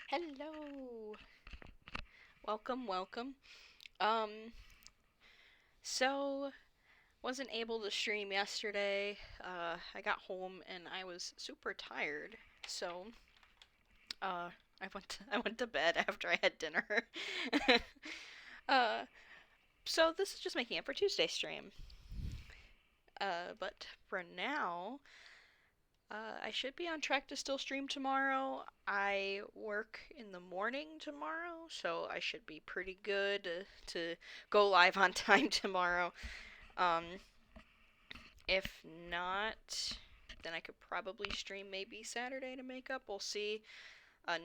Hello. Welcome, welcome. Um, so wasn't able to stream yesterday. I got home and I was super tired. So, I went to bed after I had dinner. uh, so this is just making it for Tuesday stream. But for now, I should be on track to still stream tomorrow. I work in the morning tomorrow, so I should be pretty good to go live on time tomorrow. Um, if not, then I could probably stream maybe Saturday to make up. We'll see.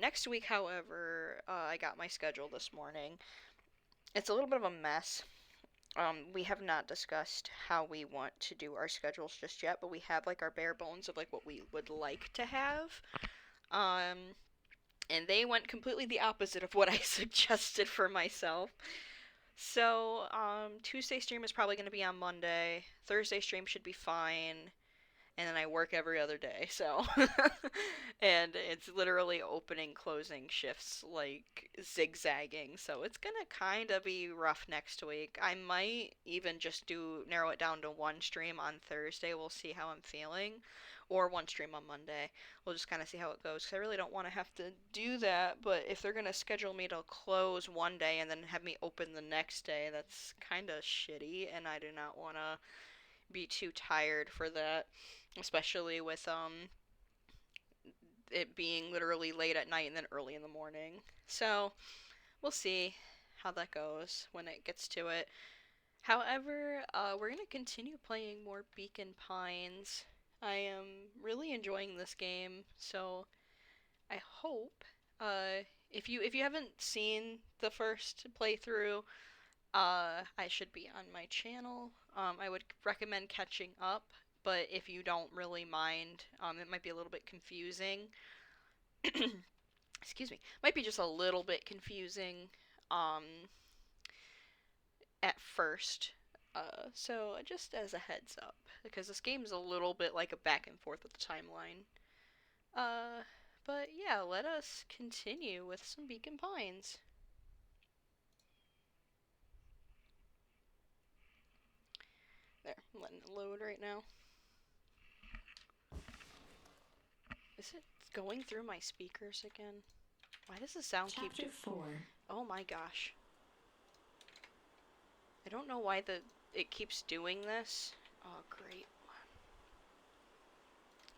Next week, however, I got my schedule this morning. It's a little bit of a mess. We have not discussed how we want to do our schedules just yet, but we have like our bare bones of like what we would like to have. Um, and they went completely the opposite of what I suggested for myself. So, Tuesday stream is probably going to be on Monday. Thursday stream should be fine. And then I work every other day, so. And it's literally opening, closing shifts, like zigzagging. So it's gonna kind of be rough next week. I might even just narrow it down to one stream on Thursday. We'll see how I'm feeling. Or one stream on Monday. We'll just kind of see how it goes. Because I really don't want to have to do that. But if they're going to schedule me to close one day and then have me open the next day, that's kind of shitty. And I do not want to be too tired for that, especially with it being literally late at night and then early in the morning. So we'll see how that goes when it gets to it. However, we're gonna continue playing more Beacon Pines. I am really enjoying this game, so I hope if you haven't seen the first playthrough, I should be on my channel. I would recommend catching up, but if you don't really mind, it might be a little bit confusing. Excuse me. Might be just a little bit confusing um, at first. So just as a heads up, because this game is a little bit like a back and forth with the timeline. Uh, but yeah, let us continue with some Beacon Pines. There, I'm letting it load right now. Is it going through my speakers again? Why does the sound keep Chapter 4. Oh my gosh. I don't know why it keeps doing this. Oh great.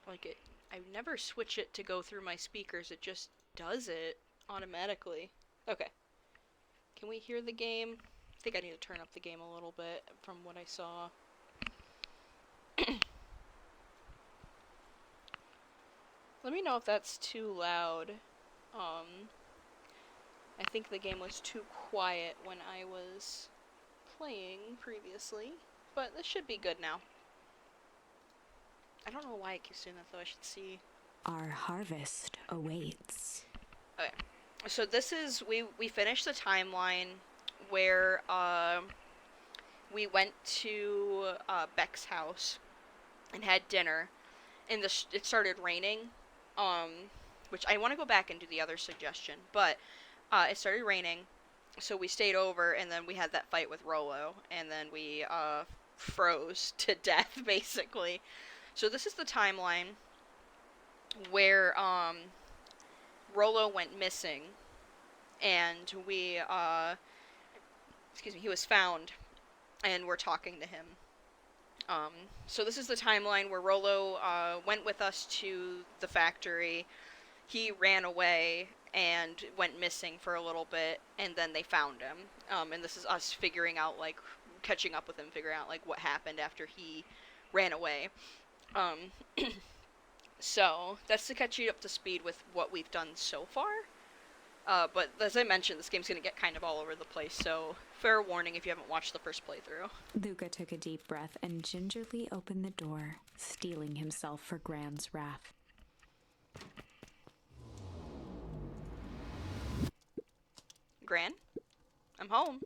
Like I never switch it to go through my speakers. It just does it automatically. Okay. Can we hear the game? I think I need to turn up the game a little bit from what I saw. Let me know if that's too loud. I think the game was too quiet when I was playing previously, but this should be good now. I don't know why it keeps doing that though. I should see. Our harvest awaits. Okay. So this is we finished the timeline where we went to Beck's house and had dinner, and it started raining, which I want to go back and do the other suggestion, but it started raining, so we stayed over, and then we had that fight with Rollo, and then we froze to death basically. So this is the timeline where Rollo went missing, and he was found, and we're talking to him. So this is the timeline where Rollo went with us to the factory. He ran away and went missing for a little bit, and then they found him. And this is us figuring out, like, catching up with him, figuring out, like, what happened after he ran away. So that's to catch you up to speed with what we've done so far. But as I mentioned, this game's going to get kind of all over the place, so fair warning if you haven't watched the first playthrough. Luca took a deep breath and gingerly opened the door, steeling himself for Gran's wrath. Gran? I'm home.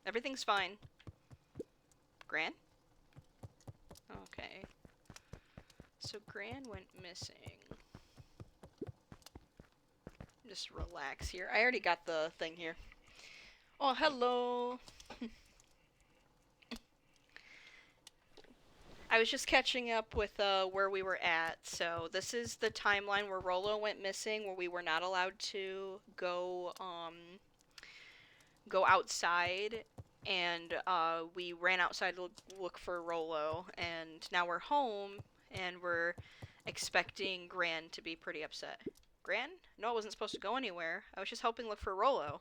Everything's fine. Gran? Okay. So Gran went missing. Just relax here. I already got the thing here. Oh, hello. I was just catching up with where we were at. So this is the timeline where Rollo went missing, where we were not allowed to go outside, and we ran outside to look for Rollo, and now we're home, and we're expecting Gran to be pretty upset. Gran? No, I wasn't supposed to go anywhere. I was just helping look for Rollo.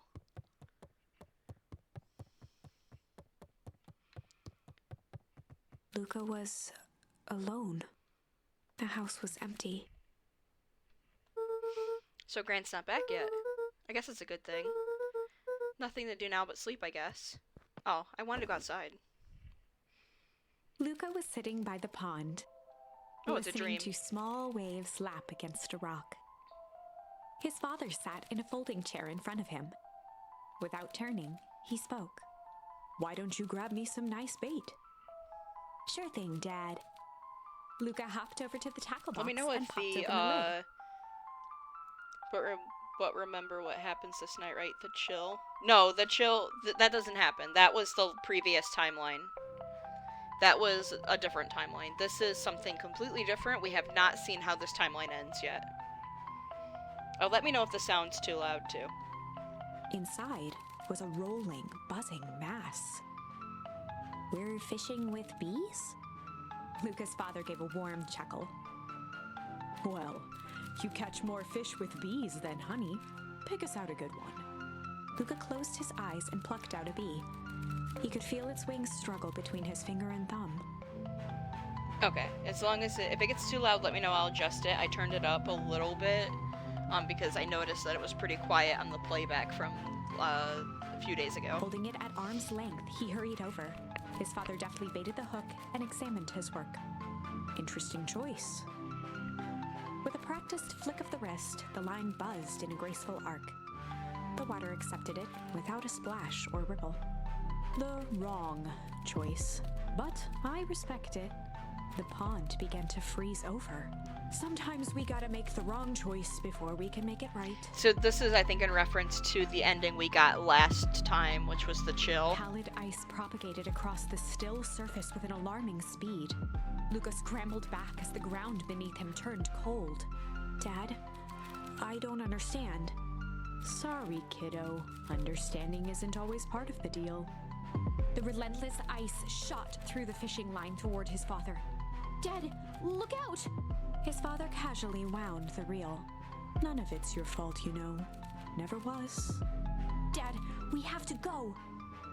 Luca was alone. The house was empty. So Gran's not back yet. I guess it's a good thing. Nothing to do now but sleep, I guess. Oh, I wanted to go outside. Luca was sitting by the pond, listening to small waves lap against a rock. His father sat in a folding chair in front of him. Without turning, he spoke. "Why don't you grab me some nice bait?" "Sure thing, Dad." Luca hopped over to the tackle box. Let me know if the but remember what happens this night, right? The chill? No, the chill, that doesn't happen. That was the previous timeline. That was a different timeline. This is something completely different. We have not seen how this timeline ends yet. Oh, let me know if the sound's too loud, too. Inside was a rolling, buzzing mass. "We're fishing with bees?" Luca's father gave a warm chuckle. "Well, you catch more fish with bees than honey. Pick us out a good one." Luca closed his eyes and plucked out a bee. He could feel its wings struggle between his finger and thumb. Okay, as long as if it gets too loud, let me know, I'll adjust it. I turned it up a little bit, because I noticed that it was pretty quiet on the playback from, a few days ago. Holding it at arm's length, he hurried over. His father deftly baited the hook and examined his work. Interesting choice. With a practiced flick of the wrist, the line buzzed in a graceful arc. The water accepted it without a splash or ripple. The wrong choice, but I respect it. The pond began to freeze over. Sometimes we gotta make the wrong choice before we can make it right. So this is, I think, in reference to the ending we got last time, which was the chill. Pallid ice propagated across the still surface with an alarming speed. Luca scrambled back as the ground beneath him turned cold. Dad, I don't understand. Sorry, kiddo. Understanding isn't always part of the deal. The relentless ice shot through the fishing line toward his father. Dad, look out! His father casually wound the reel. None of it's your fault, you know. Never was. Dad, we have to go!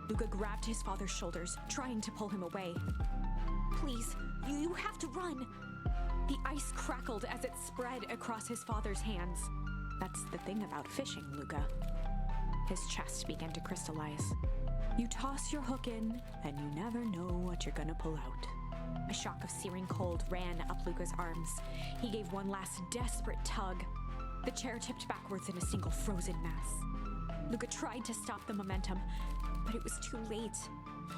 Luca grabbed his father's shoulders, trying to pull him away. Please, you have to run! The ice crackled as it spread across his father's hands. That's the thing about fishing, Luca. His chest began to crystallize. You toss your hook in, and you never know what you're gonna pull out. A shock of searing cold ran up Luca's arms. He gave one last desperate tug. The chair tipped backwards in a single frozen mass. Luca tried to stop the momentum, but it was too late.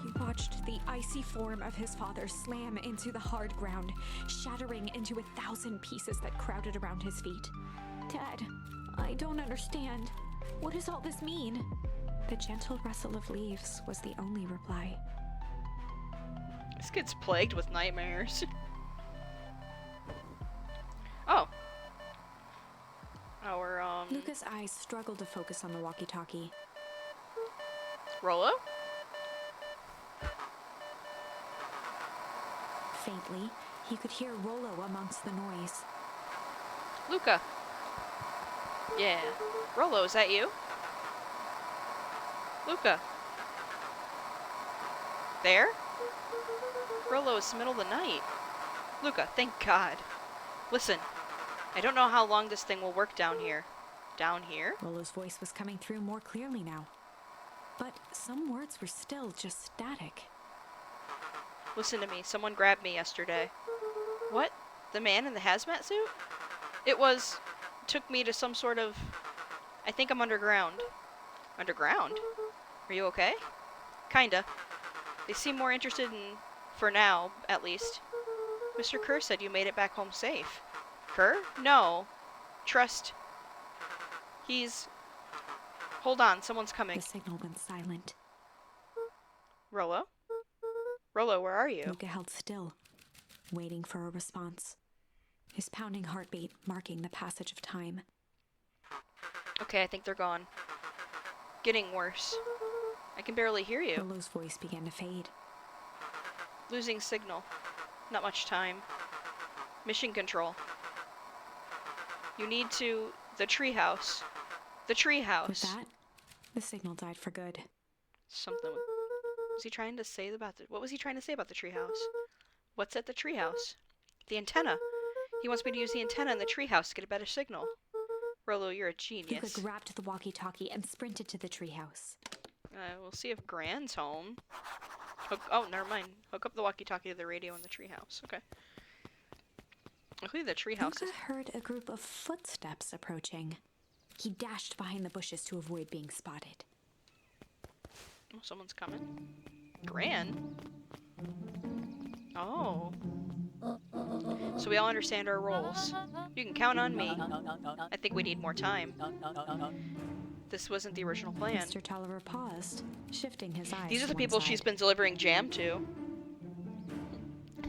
He watched the icy form of his father slam into the hard ground, shattering into 1,000 pieces that crowded around his feet. Dad, I don't understand. What does all this mean? The gentle rustle of leaves was the only reply. This kid's plagued with nightmares. Oh. Our, Luca's eyes struggled to focus on the walkie-talkie. Rollo? Faintly, he could hear Rollo amongst the noise. Luca. Yeah. Rollo, is that you? Luca. There? Rollo, it's the middle of the night. Luca, thank God. Listen, I don't know how long this thing will work down here. Down here? Rollo's voice was coming through more clearly now. But some words were still just static. Listen to me, someone grabbed me yesterday. What? The man in the hazmat suit? Took me to some sort of... I think I'm underground. Underground? Are you okay? Kinda. They seem more interested in... For now, at least. Mr. Kerr said you made it back home safe. Kerr? No. Trust. He's... Hold on, someone's coming. The signal went silent. Rollo? Rollo, where are you? Luca held still, waiting for a response. His pounding heartbeat marking the passage of time. Okay, I think they're gone. Getting worse. I can barely hear you. Rollo's voice began to fade. Losing signal. Not much time. Mission control. You need to... The treehouse. The treehouse. With that, the signal died for good. Something... Was he trying to say about the... What was he trying to say about the treehouse? What's at the treehouse? The antenna. He wants me to use the antenna in the treehouse to get a better signal. Rollo, you're a genius. Luca grabbed the walkie-talkie and sprinted to the treehouse. We'll see if Gran's home. Oh, never mind. Hook up the walkie-talkie to the radio in the treehouse. Okay. Hopefully the treehouse Luca heard a group of footsteps approaching. He dashed behind the bushes to avoid being spotted. Oh, someone's coming. Gran? Oh. So we all understand our roles. You can count on me. I think we need more time. This wasn't the original plan. Mr. Tolliver paused, shifting his eyes. These are the to people one she's side. been delivering jam to.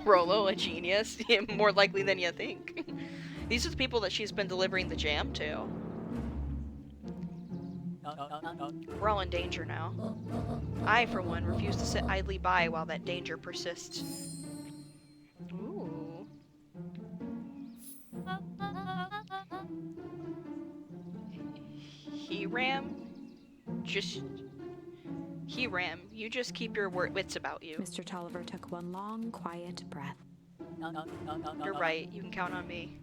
Rollo, a genius. More likely than you think. These are the people that she's been delivering the jam to. We're all in danger now. I, for one, refuse to sit idly by while that danger persists. Ooh. Hiram? You just keep your wits about you. Mr. Tolliver took one long, quiet breath. You're right. You can count on me.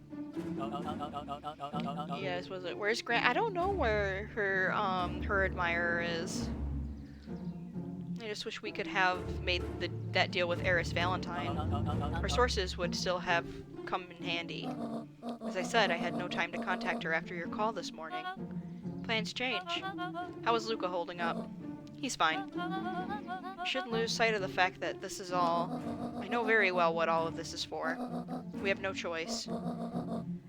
Yes, was it? Where's Grant? I don't know where her admirer is. I just wish we could have made that deal with Eris Valentine. Our sources would still have come in handy. As I said, I had no time to contact her after your call this morning. Plans change. How is Luca holding up? He's fine. You shouldn't lose sight of the fact that this is all... I know very well what all of this is for. We have no choice.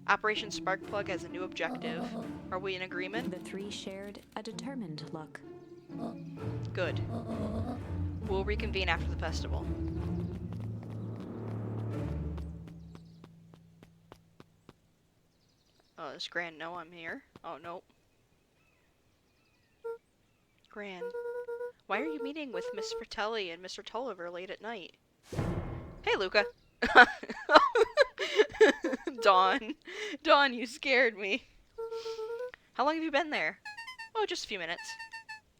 Operation Sparkplug has a new objective. Are we in agreement? The three shared a determined look. Good. We'll reconvene after the festival. Oh, does Gran know I'm here? Oh, nope. Gran, why are you meeting with Miss Fratelli and Mr. Tolliver late at night? Hey, Luca. Dawn. Dawn, you scared me. How long have you been there? Oh, just a few minutes.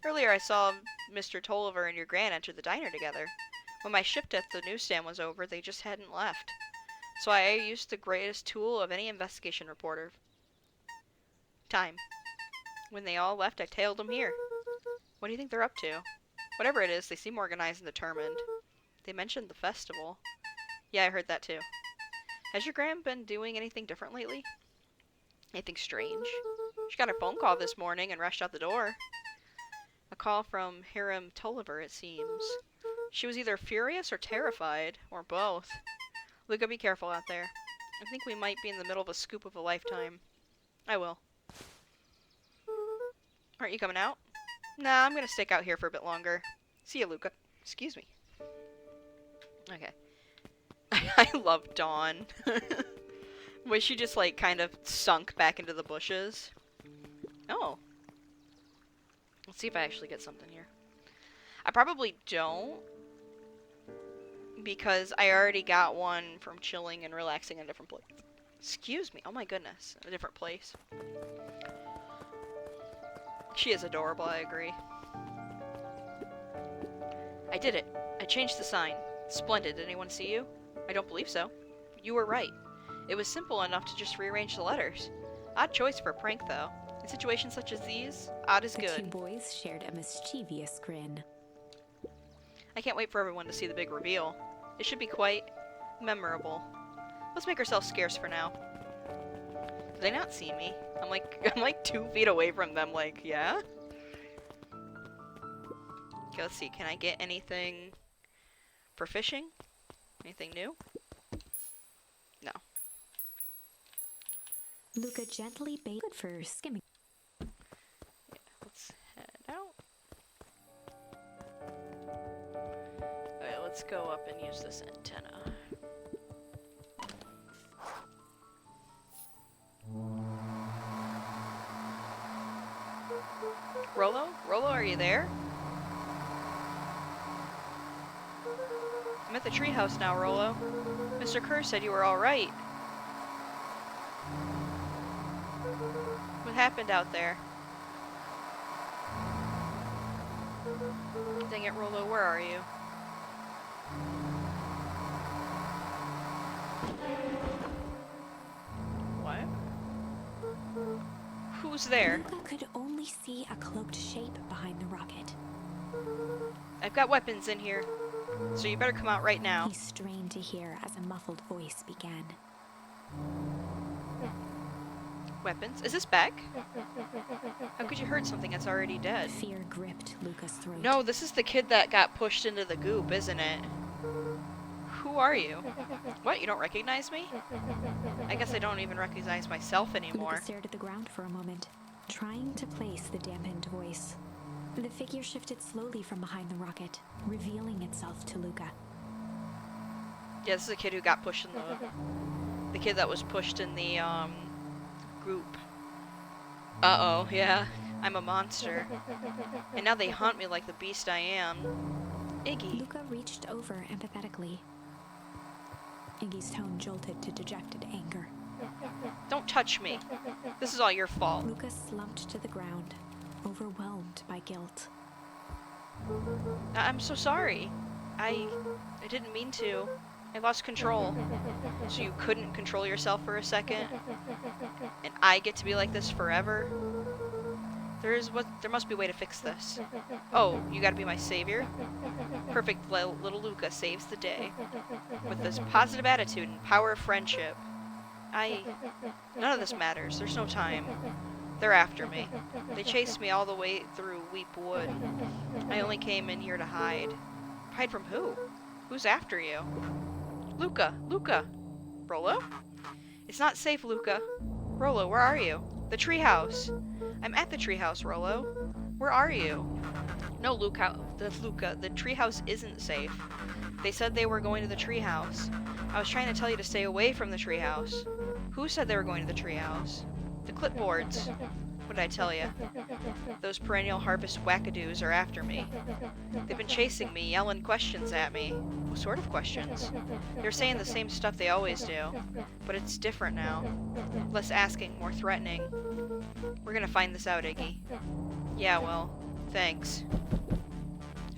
Earlier I saw Mr. Tolliver and your Gran enter the diner together. When my shift at the newsstand was over, they just hadn't left. So I used the greatest tool of any investigation reporter. Time. When they all left, I tailed them here. What do you think they're up to? Whatever it is, they seem organized and determined. They mentioned the festival. Yeah, I heard that too. Has your Gran been doing anything different lately? Anything strange? She got a phone call this morning and rushed out the door. A call from Hiram Tolliver, it seems. She was either furious or terrified, or both. Luca, be careful out there. I think we might be in the middle of a scoop of a lifetime. I will. Aren't you coming out? Nah, I'm gonna stick out here for a bit longer. See you, Luca. Excuse me. Okay. I love Dawn. Where she just, like, kind of sunk back into the bushes. Oh. Let's see if I actually get something here. I probably don't. Because I already got one from chilling and relaxing in a different place. Excuse me. Oh my goodness. A different place. She is adorable, I agree. I did it. I changed the sign. Splendid. Did anyone see you? I don't believe so. You were right. It was simple enough to just rearrange the letters. Odd choice for a prank, though. In situations such as these, odd is good. The two boys shared a mischievous grin. I can't wait for everyone to see the big reveal. It should be quite memorable. Let's make ourselves scarce for now. Did they not see me? I'm like 2 feet away from them, like, yeah? Okay, let's see. Can I get anything for fishing? Anything new? No. Luca gently bait. Good for skimming. Yeah, let's head out. Alright, let's go up and use this antenna. Rollo? Rollo, are you there? I'm at the treehouse now, Rollo. Mr. Kerr said you were alright. What happened out there? Dang it, Rollo, where are you? What? Who's there? Luca could only see a cloaked shape behind the rocket. I've got weapons in here, so you better come out right now. He strained to hear as a muffled voice began. Weapons? Is this Beck? How could you hurt something that's already dead? Fear gripped Luca's throat. No, this is the kid that got pushed into the goop, isn't it? Who are you? What, you don't recognize me? I guess I don't even recognize myself anymore. Luca stared at the ground for a moment, trying to place the dampened voice. The figure shifted slowly from behind the rocket, revealing itself to Luca. Yeah, this is a kid who got pushed in the kid that was pushed in the, group. Uh-oh, yeah. I'm a monster. And now they hunt me like the beast I am. Iggy. Luca reached over empathetically. Iggy's tone jolted to dejected anger. Don't touch me. This is all your fault. Luca slumped to the ground, overwhelmed by guilt. I'm so sorry. I I didn't mean to. I lost control. So you couldn't control yourself for a second? And I get to be like this forever? There must be a way to fix this. Oh, you gotta be my savior? Perfect little Luca saves the day. With this positive attitude and power of friendship. None of this matters. There's no time. They're after me. They chased me all the way through Weep Wood. I only came in here to hide. Hide from who? Who's after you? Luca! Luca! Rollo? It's not safe, Luca. Rollo, where are you? The treehouse. I'm at the treehouse, Rollo. Where are you? No, Luca, the treehouse isn't safe. They said they were going to the treehouse. I was trying to tell you to stay away from the treehouse. Who said they were going to the treehouse? The clipboards. What did I tell you? Those perennial harvest wackadoos are after me. They've been chasing me, yelling questions at me. What sort of questions? They're saying the same stuff they always do, but it's different now. Less asking, more threatening. We're gonna find this out, Iggy. Yeah, well, thanks.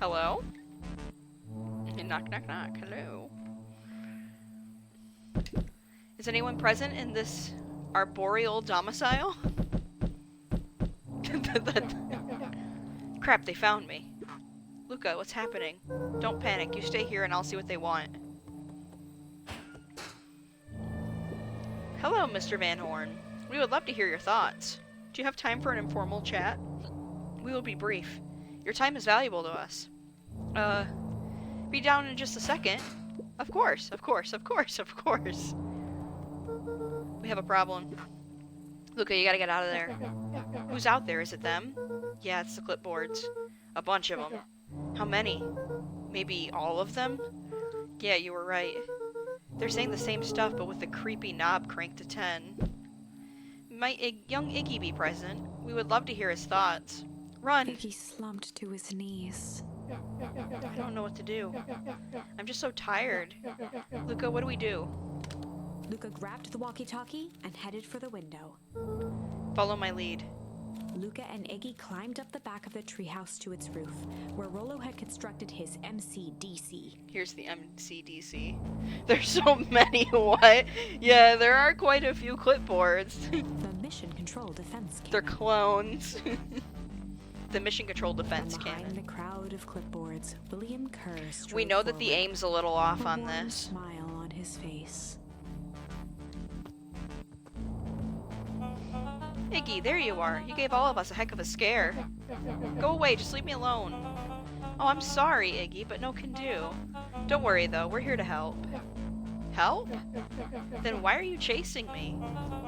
Hello? Knock, knock, knock. Hello? Is anyone present in this arboreal domicile? Crap, they found me. Luca, what's happening? Don't panic. You stay here and I'll see what they want. Hello, Mr. Van Horn. We would love to hear your thoughts. Do you have time for an informal chat? We will be brief. Your time is valuable to us. Be down in just a second. Of course, of course, of course, of course. We have a problem. Luca, you gotta get out of there. Who's out there? Is it them? Yeah, it's the clipboards. A bunch of them. How many? Maybe all of them? Yeah, you were right. They're saying the same stuff, but with the creepy knob cranked to 10. Might young Iggy be present? We would love to hear his thoughts. Run! Iggy slumped to his knees. I don't know what to do. I'm just so tired. Luca, what do we do? Luca grabbed the walkie-talkie and headed for the window. Follow my lead. Luca and Iggy climbed up the back of the treehouse to its roof, where Rollo had constructed his MCDC. Here's the MCDC. There's so many, what? Yeah, there are quite a few clipboards. The Mission Control Defense Cannon. They're clones. The Mission Control Defense Behind Cannon. the crowd of clipboards, William Kerr strode We know that the forward, aim's a little off a on warm this. smile on his face. Iggy, there you are. You gave all of us a heck of a scare. Go away, just leave me alone. Oh, I'm sorry, Iggy, but no can do. Don't worry, though. We're here to help. Help? Then why are you chasing me?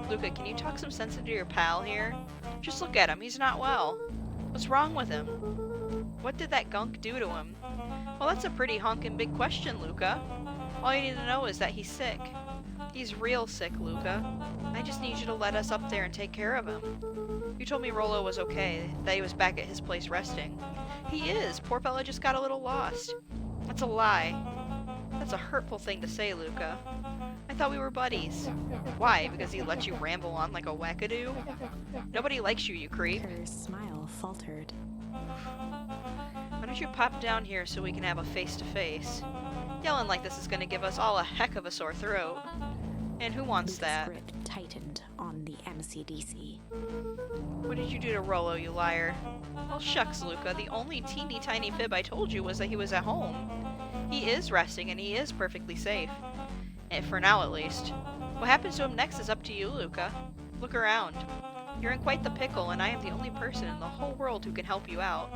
Luca, can you talk some sense into your pal here? Just look at him. He's not well. What's wrong with him? What did that gunk do to him? Well, that's a pretty honkin' big question, Luca. All you need to know is that he's sick. He's real sick, Luca. I just need you to let us up there and take care of him. You told me Rollo was okay, that he was back at his place resting. He is. Poor fella just got a little lost. That's a lie. That's a hurtful thing to say, Luca. I thought we were buddies. Why? Because he let you ramble on like a wackadoo? Nobody likes you, you creep. Kerr's smile faltered. Why don't you pop down here so we can have a face-to-face? Yelling like this is gonna give us all a heck of a sore throat. And who wants Luca's that? grip tightened on the MCDC. What did you do to Rollo, you liar? Well, shucks, Luca. The only teeny tiny fib I told you was that he was at home. He is resting, and he is perfectly safe. And for now, at least. What happens to him next is up to you, Luca. Look around. You're in quite the pickle, and I am the only person in the whole world who can help you out.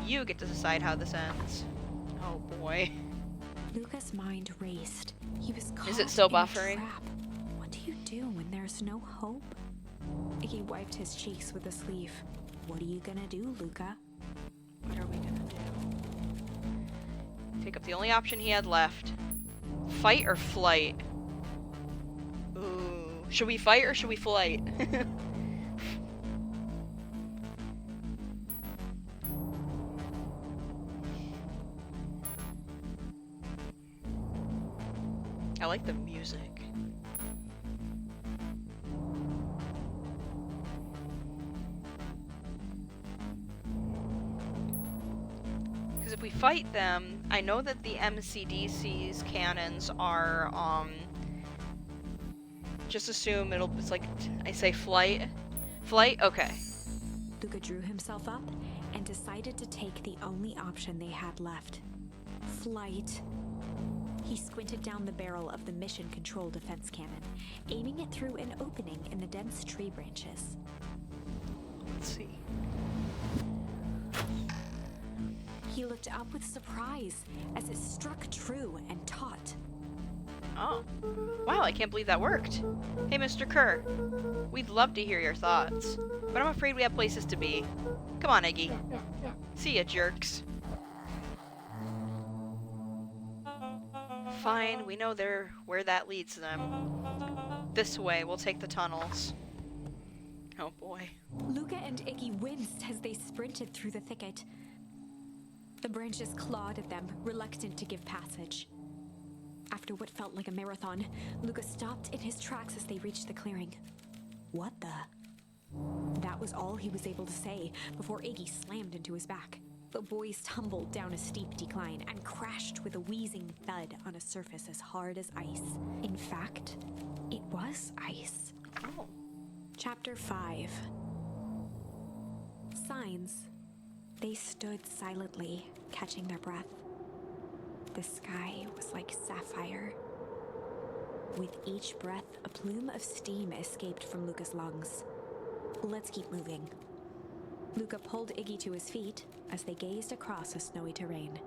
You get to decide how this ends. Oh, boy. Luca's mind raced. He was caught Is it still in a buffering? trap. What do you do when there's no hope? Iggy wiped his cheeks with a sleeve. What are you gonna do, Luca? What are we gonna do? Take up the only option he had left. Fight or flight? Ooh. Should we fight or should we flight? I like the music. if we fight them, I know that the MCDC's cannons are, just assume it's like, I say flight. Flight? Okay. Luca drew himself up and decided to take the only option they had left. Flight. He squinted down the barrel of the mission control defense cannon, aiming it through an opening in the dense tree branches. Let's see. He looked up with surprise as it struck true and taut. Oh. Wow, I can't believe that worked. Hey, Mr. Kerr. We'd love to hear your thoughts, but I'm afraid we have places to be. Come on, Iggy. See ya, jerks. Fine, we know where that leads them. This way, we'll take the tunnels. Oh boy. Luca and Iggy winced as they sprinted through the thicket. The branches clawed at them, reluctant to give passage. After what felt like a marathon, Luca stopped in his tracks as they reached the clearing. What the? That was all he was able to say before Iggy slammed into his back. The boys tumbled down a steep decline and crashed with a wheezing thud on a surface as hard as ice. In fact, it was ice. Oh. Chapter 5. Signs. They stood silently, catching their breath. The sky was like sapphire. With each breath, a plume of steam escaped from Luca's lungs. Let's keep moving. Luca pulled Iggy to his feet as they gazed across a snowy terrain.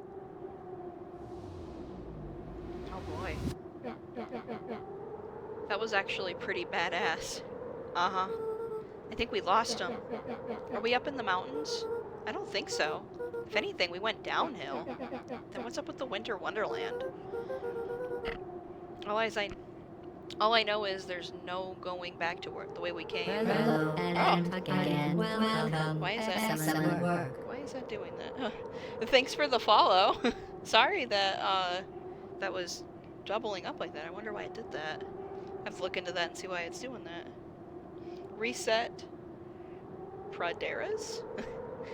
Oh boy. That was actually pretty badass. Uh-huh. I think we lost him. Are we up in the mountains? I don't think so. If anything, we went downhill. Then what's up with the Winter Wonderland? All I know is there's no going back to work the way we came. Hello and again. Welcome. Why is that? Excellent work. Why is that doing that? Thanks for the follow. Sorry that that was doubling up like that. I wonder why it did that. I have to look into that and see why it's doing that. Reset. Praderas?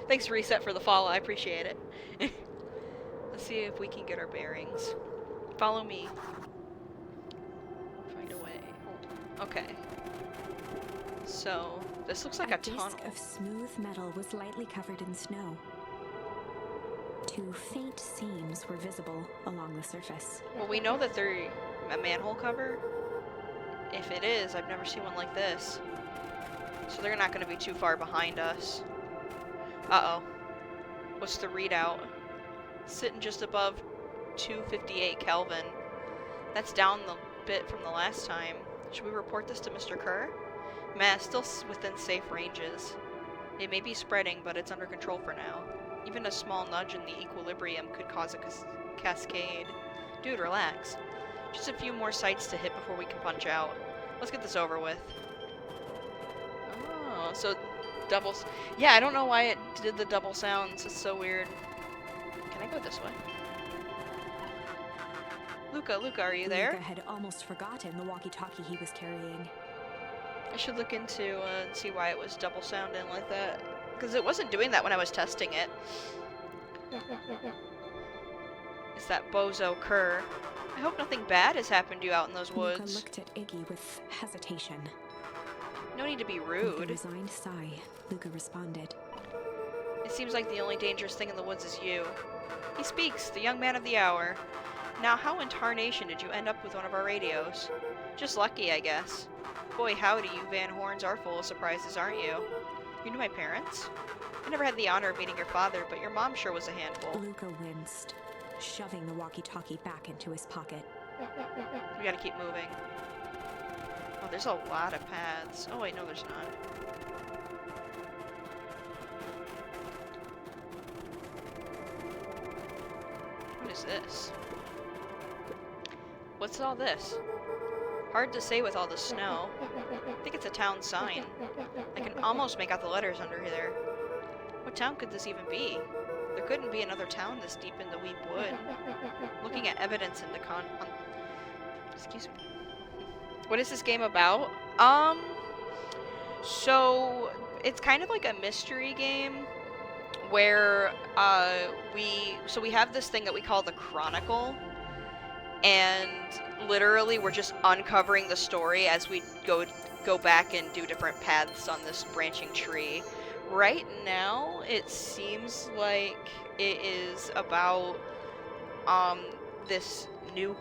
Thanks, Reset, for the follow. I appreciate it. Let's see if we can get our bearings. Follow me. Find a way. Okay. So, this looks like a tunnel. A disc of smooth metal was lightly covered in snow. Two faint seams were visible along the surface. Well, we know that they're a manhole cover. If it is, I've never seen one like this. So they're not going to be too far behind us. Uh-oh. What's the readout? Sitting just above 258 Kelvin. That's down the bit from the last time. Should we report this to Mr. Kerr? Meh, still within safe ranges. It may be spreading, but it's under control for now. Even a small nudge in the equilibrium could cause a cascade. Dude, relax. Just a few more sites to hit before we can punch out. Let's get this over with. Oh, so doubles. Yeah, I don't know why it did the double sounds. It's so weird. Can I go this way? Luca, are you there? Luca had almost forgotten the walkie-talkie he was carrying. I should look into and see why it was double sounding like that. Because it wasn't doing that when I was testing it. It's that bozo Kerr. I hope nothing bad has happened to you out in those woods. Luca looked at Iggy with hesitation. No need to be With a rude. resigned sigh, Luca responded. It seems like the only dangerous thing in the woods is you. He speaks, the young man of the hour. Now, how in tarnation did you end up with one of our radios? Just lucky, I guess. Boy, howdy, you Van Horns are full of surprises, aren't you? You knew my parents? I never had the honor of meeting your father, but your mom sure was a handful. Luca winced, shoving the walkie-talkie back into his pocket. We gotta keep moving. Oh, there's a lot of paths. Oh wait, no there's not. What is this? What's all this? Hard to say with all the snow. I think it's a town sign. I can almost make out the letters under there. What town could this even be? There couldn't be another town this deep in the Weep Wood. Looking at evidence in the excuse me. What is this game about? So it's kind of like a mystery game where we have this thing that we call the Chronicle, and literally we're just uncovering the story as we go back and do different paths on this branching tree. Right now, it seems like it is about this new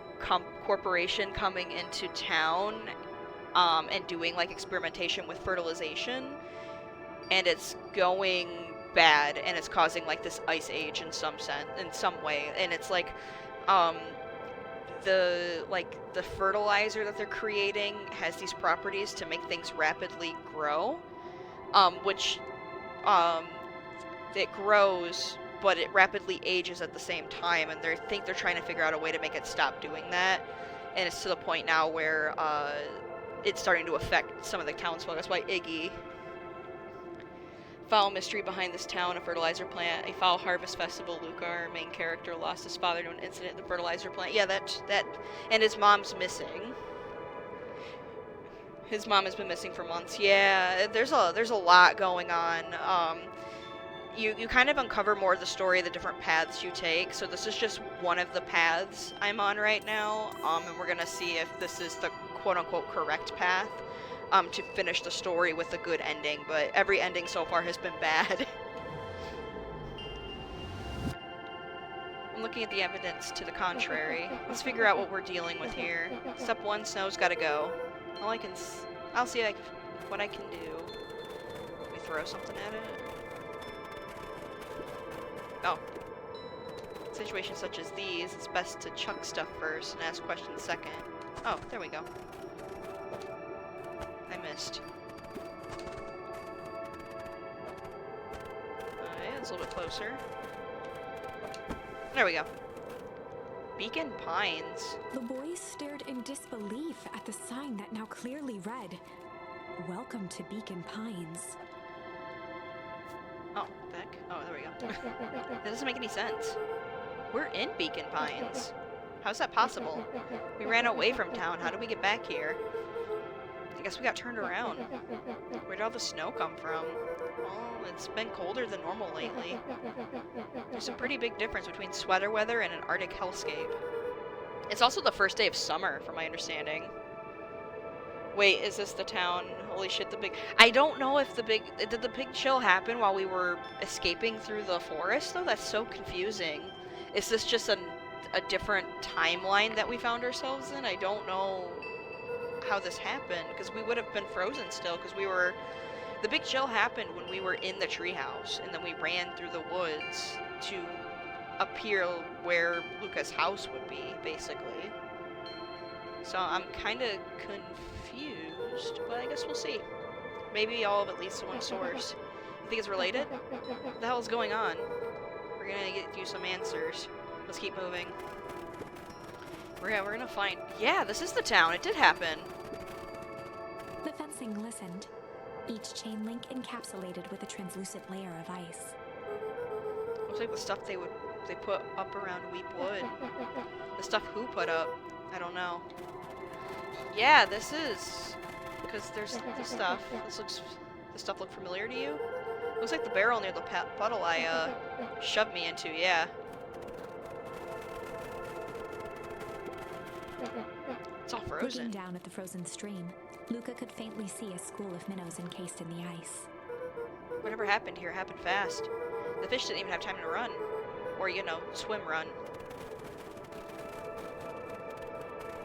corporation coming into town and doing like experimentation with fertilization, and it's going bad, and it's causing like this ice age in some way, and it's like um the fertilizer that they're creating has these properties to make things rapidly grow, which it grows, but it rapidly ages at the same time, and they're trying to figure out a way to make it stop doing that, and it's to the point now where it's starting to affect some of the townsfolk. That's why Iggy. Foul mystery behind this town, a fertilizer plant. A foul harvest festival. Luca, our main character, lost his father to an incident at the fertilizer plant. Yeah, that, and his mom's missing. His mom has been missing for months. Yeah, there's a lot going on. You kind of uncover more of the story, the different paths you take. So this is just one of the paths I'm on right now. And we're gonna see if this is the quote-unquote correct path. To finish the story with a good ending, but every ending so far has been bad. I'm looking at the evidence to the contrary. Let's figure out what we're dealing with here. Step 1, snow's gotta go. I'll see what I can do. Let me throw something at it. Oh. Situations such as these, it's best to chuck stuff first and ask questions second. Oh, there we go. I missed. Yeah, it's a little bit closer. There we go. Beacon Pines. The boys stared in disbelief at the sign that now clearly read, "Welcome to Beacon Pines." Oh, back? Oh, there we go. That doesn't make any sense. We're in Beacon Pines. How's that possible? We ran away from town. How did we get back here? I guess we got turned around. Where did all the snow come from? Well, it's been colder than normal lately. There's a pretty big difference between sweater weather and an Arctic hellscape. It's also the first day of summer, from my understanding. Wait, is this the town? Holy shit, I don't know if did the big chill happen while we were escaping through the forest, though? That's so confusing. Is this just a different timeline that we found ourselves in? I don't know how this happened, because we would have been frozen still, because the big chill happened when we were in the treehouse, and then we ran through the woods to appear where Luca's house would be, basically. So I'm kind of confused, but I guess we'll see. Maybe all of it leads to one source. You think it's related? What the hell is going on? We're gonna get you some answers. Let's keep moving. We're gonna find... Yeah, this is the town. It did happen. The fencing glistened, each chain link encapsulated with a translucent layer of ice. Looks like the stuff they put up around Weep Wood. The stuff who put up? I don't know. Yeah, this is... Because there's the stuff. This stuff look familiar to you? Looks like the barrel near the puddle I shoved me into, yeah. It's all frozen. Looking down at the frozen stream, Luca could faintly see a school of minnows encased in the ice. Whatever happened here happened fast. The fish didn't even have time to run. Or, swim run.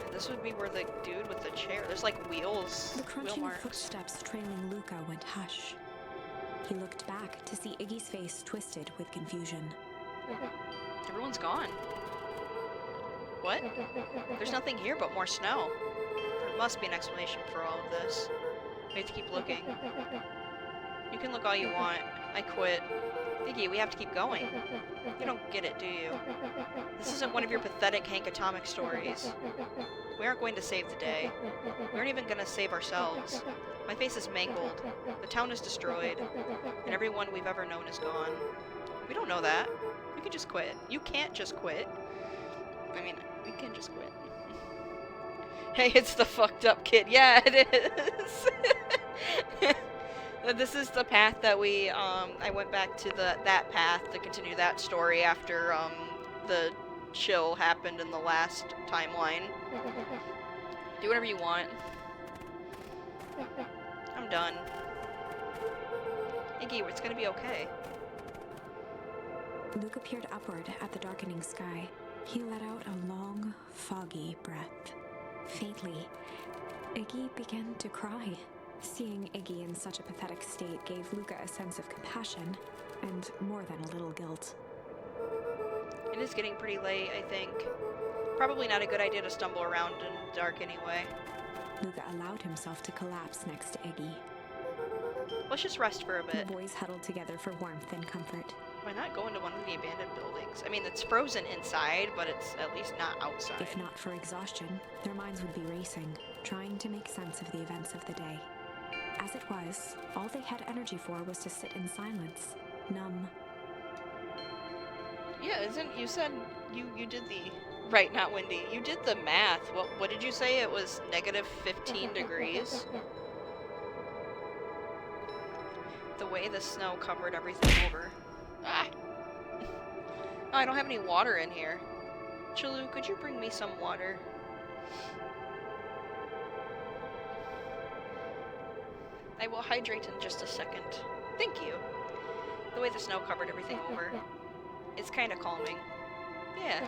And this would be where the dude with the chair... There's like wheels. The crunching wheel of marks. footsteps trailing Luca went hush. He looked back to see Iggy's face twisted with confusion. Everyone's gone. What? There's nothing here but more snow. There must be an explanation for all of this. We have to keep looking. You can look all you want. I quit. Iggy, we have to keep going. You don't get it, do you? This isn't one of your pathetic Hank Atomic stories. We aren't going to save the day. We aren't even going to save ourselves. My face is mangled. The town is destroyed. And everyone we've ever known is gone. We don't know that. You can just quit. You can't just quit. I mean, we can just quit. Hey, it's the fucked up kid. Yeah, it is. This is the path that I went back to that path to continue that story after, the chill happened in the last timeline. Do whatever you want. I'm done. Iggy, it's gonna be okay. Luca peered upward at the darkening sky. He let out a long, foggy breath. Faintly, Iggy began to cry. Seeing Iggy in such a pathetic state gave Luca a sense of compassion, and more than a little guilt. It is getting pretty late, I think. Probably not a good idea to stumble around in the dark anyway. Luca allowed himself to collapse next to Iggy. Let's just rest for a bit. The boys huddled together for warmth and comfort. Why not go into one of the abandoned buildings? I mean, it's frozen inside, but it's at least not outside. If not for exhaustion, their minds would be racing, trying to make sense of the events of the day. As it was, all they had energy for was to sit in silence, numb. Yeah, you said you did the... Right, not Wendy. You did the math. What did you say? It was negative 15 degrees? The way the snow covered everything over. Ah! Oh, I don't have any water in here. Chalu, could you bring me some water? I will hydrate in just a second. Thank you. The way the snow covered everything over. It's kind of calming. Yeah.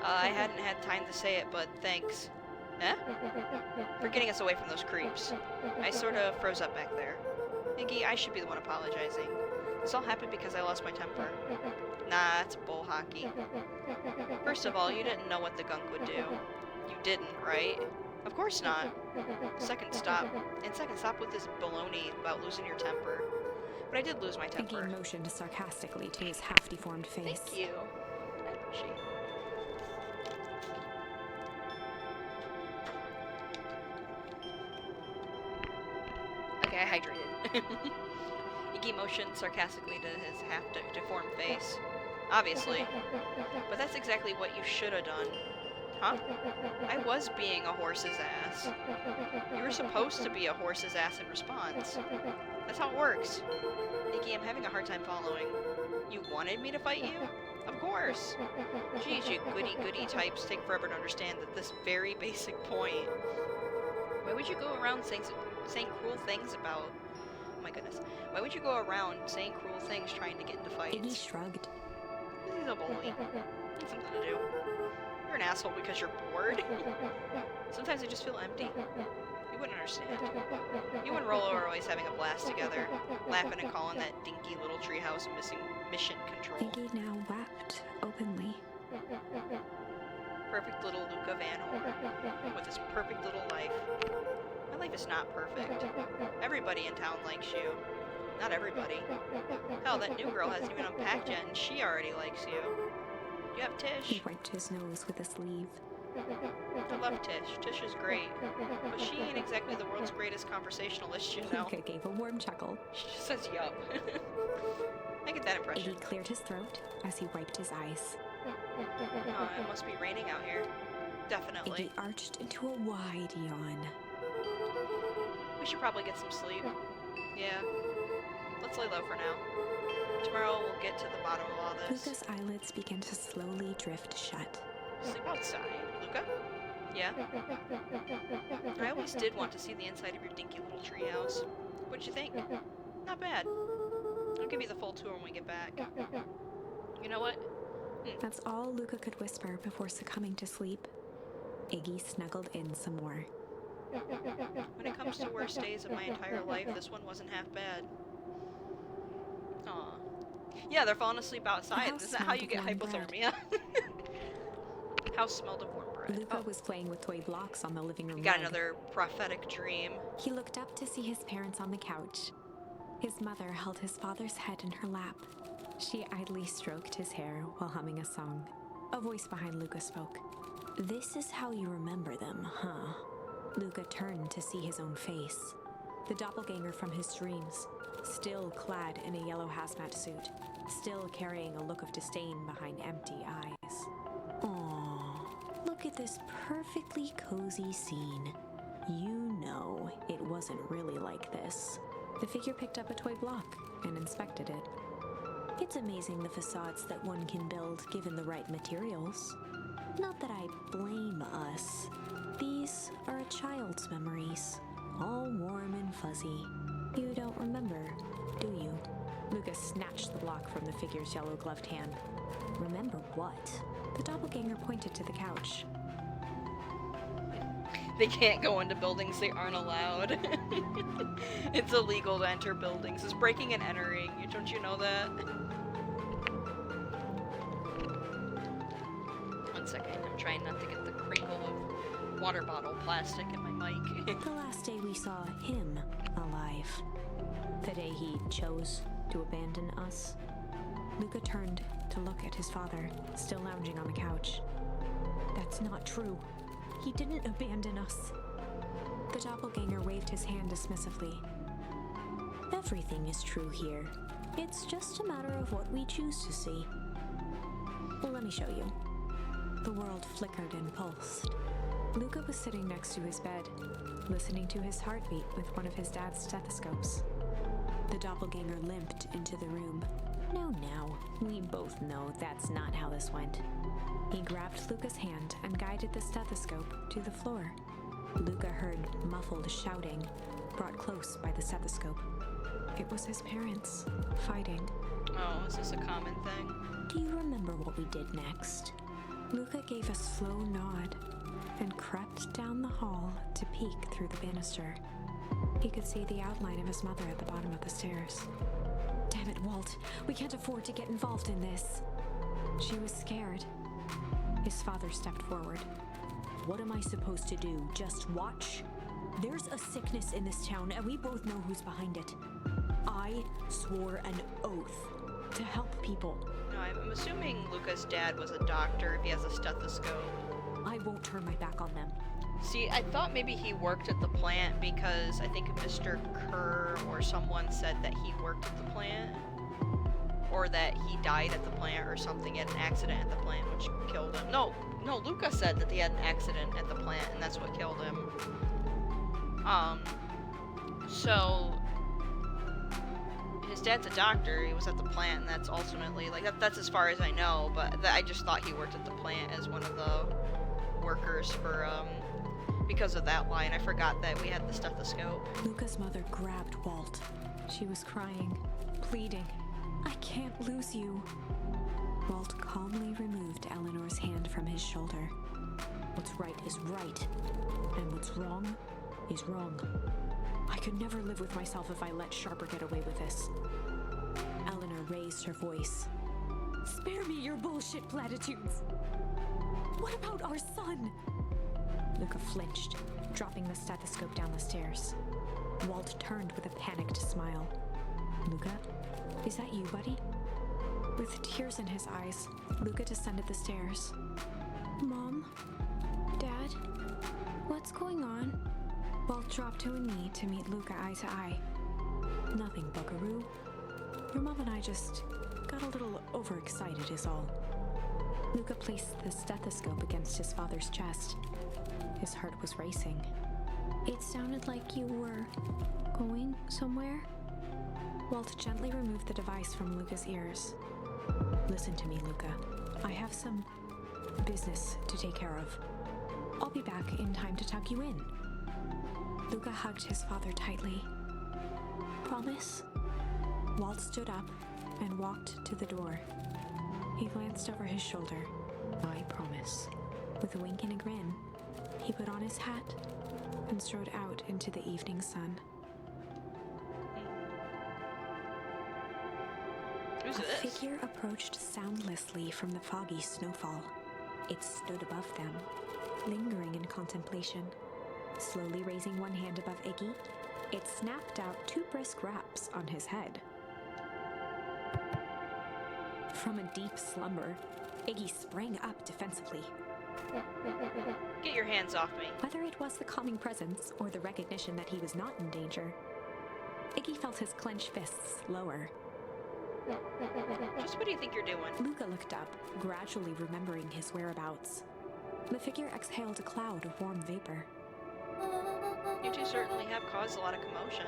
I hadn't had time to say it, but thanks. Eh? For getting us away from those creeps. I sort of froze up back there. Iggy, I should be the one apologizing. This all happened because I lost my temper. Nah, it's bull hockey. First of all, you didn't know what the gunk would do. You didn't, right? Of course not. Second, stop with this baloney about losing your temper. But I did lose my temper. Iggy motioned sarcastically to his half-deformed face. Thank you. I appreciate it. Okay, I hydrated. Iggy motioned sarcastically to his half-deformed face. Obviously. But that's exactly what you should have done. Huh? I was being a horse's ass. You were supposed to be a horse's ass in response. That's how it works. Iggy, I'm having a hard time following. You wanted me to fight you? Of course. Geez, you goody-goody types take forever to understand that this very basic point. Why would you go around saying cruel things about... Oh my goodness. Why would you go around saying cruel things trying to get into fights? Iggy shrugged. He's a bully. Needs something to do. You're an asshole because you're bored. Sometimes I just feel empty. You wouldn't understand. You and Rolo are always having a blast together, laughing and calling that dinky little treehouse missing mission control. Iggy now wept openly. Perfect little Luca Van Horn, with his perfect little life. My life is not perfect. Everybody in town likes you. Not everybody. Hell, that new girl hasn't even unpacked yet, and she already likes you. You have Tish. He wiped his nose with a sleeve. I love Tish. Tish is great. But she ain't exactly the world's greatest conversationalist, you know. Luca gave a warm chuckle. She just says yup. I get that impression. Iggy cleared his throat as he wiped his eyes. Oh, it must be raining out here. Definitely. Iggy arched into a wide yawn. We should probably get some sleep. Yeah. Let's lay low for now. Tomorrow we'll get to the bottom of all this. Luca's eyelids began to slowly drift shut. Sleep outside, Luca? Yeah? I always did want to see the inside of your dinky little treehouse. What'd you think? Not bad. I'll give you the full tour when we get back. You know what? That's all Luca could whisper before succumbing to sleep. Iggy snuggled in some more. When it comes to worst days of my entire life, this one wasn't half bad. Aw. Yeah, they're falling asleep outside. Is that how you get hypothermia? House smelled of warm bread. Luca was playing with toy blocks on the living room. You got rug. another prophetic dream. He looked up to see his parents on the couch. His mother held his father's head in her lap. She idly stroked his hair while humming a song. A voice behind Luca spoke. "This is how you remember them, huh?" Luca turned to see his own face. The doppelganger from his dreams, still clad in a yellow hazmat suit, still carrying a look of disdain behind empty eyes. Aww, look at this perfectly cozy scene. You know it wasn't really like this. The figure picked up a toy block and inspected it. It's amazing the facades that one can build given the right materials. Not that I blame us. These are a child's memories, all warm and fuzzy. You don't remember, do you? Lucas snatched the block from the figure's yellow-gloved hand. Remember what? The doppelganger pointed to the couch. They can't go into buildings they aren't allowed. It's illegal to enter buildings. It's breaking and entering. Don't you know that? One second. I'm trying not to get the crinkle of water bottle plastic in my mic. The last day we saw him alive. The day he chose to abandon us. Luca turned to look at his father, still lounging on the couch. That's not true. He didn't abandon us. The doppelganger waved his hand dismissively. Everything is true here. It's just a matter of what we choose to see. Well, let me show you. The world flickered and pulsed. Luca was sitting next to his bed, listening to his heartbeat with one of his dad's stethoscopes. The doppelganger limped into the room. No, we both know that's not how this went. He grabbed Luca's hand and guided the stethoscope to the floor. Luca heard muffled shouting, brought close by the stethoscope. It was his parents, fighting. Oh, is this a common thing? Do you remember what we did next? Luca gave a slow nod and crept down the hall to peek through the banister. He could see the outline of his mother at the bottom of the stairs. Damn it, Walt. We can't afford to get involved in this. She was scared. His father stepped forward. What am I supposed to do? Just watch? There's a sickness in this town, and we both know who's behind it. I swore an oath to help people. No, I'm assuming Luca's dad was a doctor if he has a stethoscope. I won't turn my back on them. See, I thought maybe he worked at the plant because I think Mr. Kerr or someone said that he worked at the plant. Or that he died at the plant or something, he had an accident at the plant which killed him. No, Luca said that he had an accident at the plant and that's what killed him. So his dad's a doctor, he was at the plant, and that's ultimately, like, that's as far as I know, but I just thought he worked at the plant as one of the workers for, because of that line. I forgot that we had the stethoscope. Luca's mother grabbed Walt. She was crying, pleading. I can't lose you. Walt calmly removed Eleanor's hand from his shoulder. What's right is right, and what's wrong is wrong. I could never live with myself if I let Sharper get away with this. Eleanor raised her voice. Spare me your bullshit platitudes. What about our son? Luca flinched, dropping the stethoscope down the stairs. Walt turned with a panicked smile. Luca? Is that you, buddy? With tears in his eyes, Luca descended the stairs. Mom? Dad? What's going on? Walt dropped to a knee to meet Luca eye to eye. Nothing, buckaroo. Your mom and I just got a little overexcited is all. Luca placed the stethoscope against his father's chest. His heart was racing. It sounded like you were going somewhere? Walt gently removed the device from Luca's ears. Listen to me, Luca. I have some business to take care of. I'll be back in time to tuck you in. Luca hugged his father tightly. Promise? Walt stood up and walked to the door. He glanced over his shoulder. I promise. With a wink and a grin, he put on his hat and strode out into the evening sun. Who's A this? figure approached soundlessly from the foggy snowfall. It stood above them, lingering in contemplation. Slowly raising one hand above Iggy, it snapped out 2 brisk raps on his head. From a deep slumber, Iggy sprang up defensively. Get your hands off me. Whether it was the calming presence or the recognition that he was not in danger, Iggy felt his clenched fists lower. Just what do you think you're doing? Luca looked up, gradually remembering his whereabouts. The figure exhaled a cloud of warm vapor. You two certainly have caused a lot of commotion.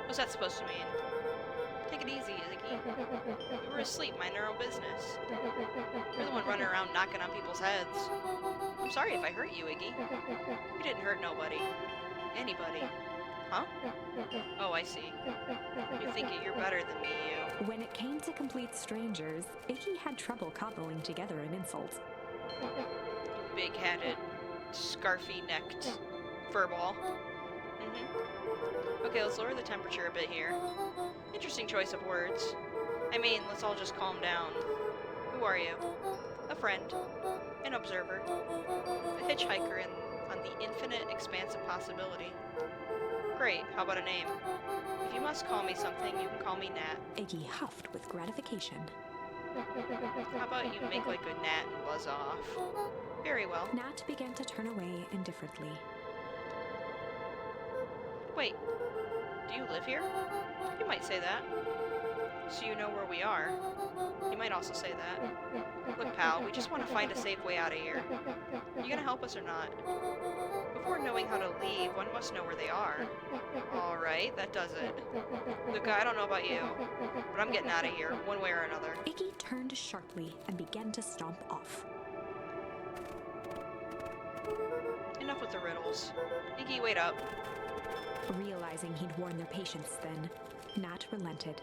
What's that supposed to mean? Take it easy, Iggy. We were asleep, minding our own business. You're the one running around knocking on people's heads. I'm sorry if I hurt you, Iggy. You didn't hurt nobody. Anybody. Huh? Oh, I see. You think you're better than me, you. When it came to complete strangers, Iggy had trouble cobbling together an insult. Big-headed, scarfy-necked furball. Okay, let's lower the temperature a bit here. Interesting choice of words. I mean, let's all just calm down. Who are you? A friend. An observer. A hitchhiker on the infinite expanse of possibility. Great, how about a name? If you must call me something, you can call me Nat. Iggy huffed with gratification. How about you make like a gnat and buzz off? Very well. Nat began to turn away indifferently. Wait, do you live here? You might say that. So you know where we are. You might also say that. Look, pal, we just want to find a safe way out of here. You gonna help us or not? Before knowing how to leave, one must know where they are. Alright, that does it. Luca, I don't know about you, but I'm getting out of here, one way or another. Iggy turned sharply and began to stomp off. Enough with the riddles. Iggy, wait up. Realizing he'd worn their patience then, Nat relented.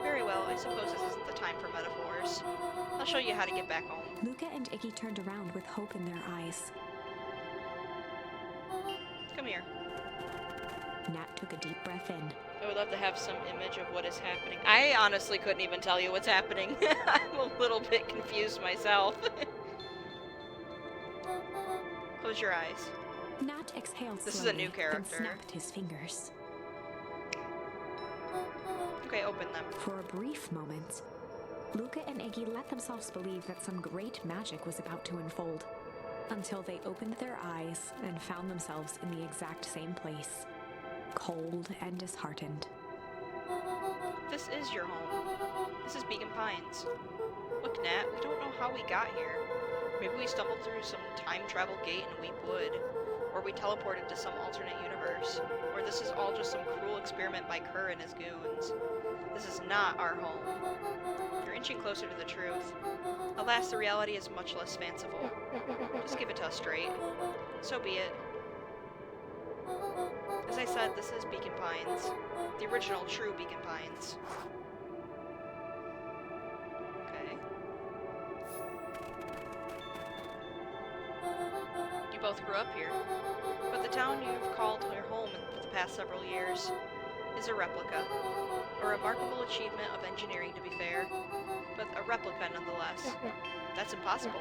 Very well, I suppose this isn't the time for metaphors. I'll show you how to get back home. Luca and Iggy turned around with hope in their eyes. Come here. Nat took a deep breath in. I would love to have some image of what is happening. I honestly couldn't even tell you what's happening. I'm a little bit confused myself. Close your eyes. Nat exhaled This slowly, is a new character. then snapped his fingers. Okay, open them. For a brief moment, Luca and Iggy let themselves believe that some great magic was about to unfold, until they opened their eyes and found themselves in the exact same place, cold and disheartened. This is your home. This is Beacon Pines. Look, Nat, we don't know how we got here. Maybe we stumbled through some time travel gate in Weep Wood, or we teleported to some alternate universe, or this is all just some cruel experiment by Kerr and his goons. This is not our home. You're inching closer to the truth. Alas, the reality is much less fanciful. Just give it to us straight. So be it. As I said, this is Beacon Pines. The original, true Beacon Pines. Okay. You both grew up here, but the town you've called your home for the past several years is a replica. A remarkable achievement of engineering, to be fair, but a replica nonetheless. That's impossible.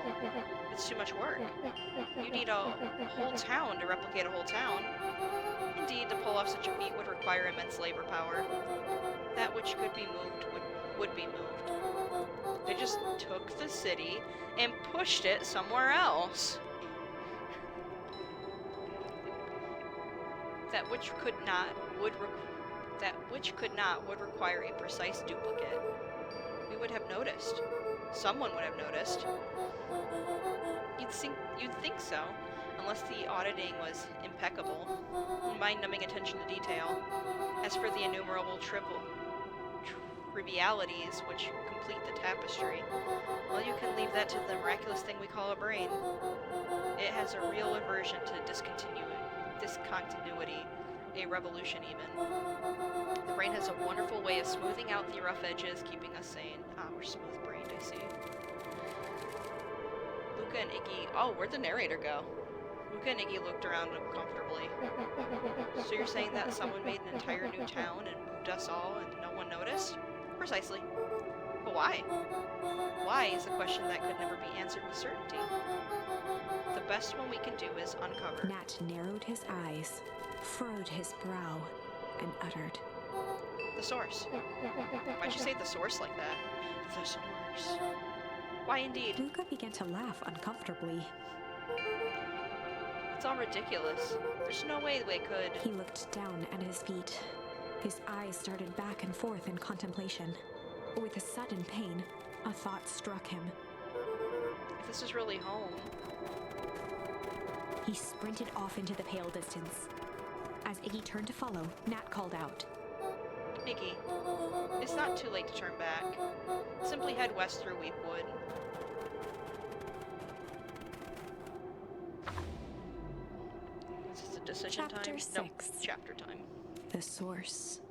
It's too much work. You need a whole town to replicate a whole town. Indeed, to pull off such a feat would require immense labor power. That which could be moved would be moved. They just took the city and pushed it somewhere else. That which could not would require a precise duplicate. We would have noticed. Someone would have noticed. You'd think so, unless the auditing was impeccable, mind-numbing attention to detail. As for the innumerable trivialities which complete the tapestry, well, you can leave that to the miraculous thing we call a brain. It has a real aversion to discontinuity, a revolution even. The brain has a wonderful way of smoothing out the rough edges, keeping us sane. Ah, we're smooth-brained, I see. Luca and Iggy... Oh, where'd the narrator go? Luca and Iggy looked around uncomfortably. So you're saying that someone made an entire new town and moved us all and no one noticed? Precisely. But why? Why is a question that could never be answered with certainty. The best one we can do is uncover. Nat narrowed his eyes, furrowed his brow, and uttered, The source. Why'd you say the source like that? The source. Why indeed? Luca began to laugh uncomfortably. It's all ridiculous. There's no way they could. He looked down at his feet. His eyes started back and forth in contemplation. With a sudden pain, a thought struck him. If this is really home, he sprinted off into the pale distance. As Iggy turned to follow, Nat called out. Iggy, it's not too late to turn back. Simply head west through Weepwood. Is this a decision Chapter time? 6. No, chapter time. The Source.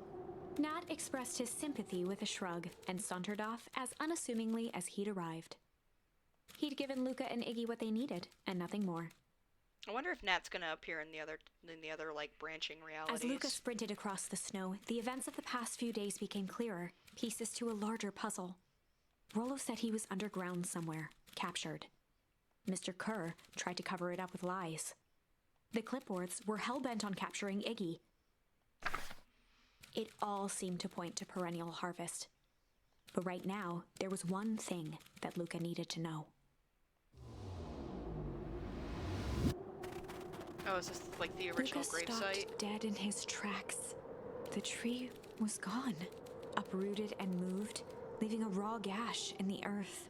Nat expressed his sympathy with a shrug and sauntered off as unassumingly as he'd arrived. He'd given Luca and Iggy what they needed, and nothing more. I wonder if Nat's gonna appear in the other like branching realities. As Luca sprinted across the snow, the events of the past few days became clearer, pieces to a larger puzzle. Rollo said he was underground somewhere, captured. Mr. Kerr tried to cover it up with lies. The clipboards were hell-bent on capturing Iggy. It all seemed to point to Perennial Harvest. But right now, there was one thing that Luca needed to know. Oh, is this like the original Luca gravesite? stopped dead in his tracks. The tree was gone, uprooted and moved, leaving a raw gash in the earth.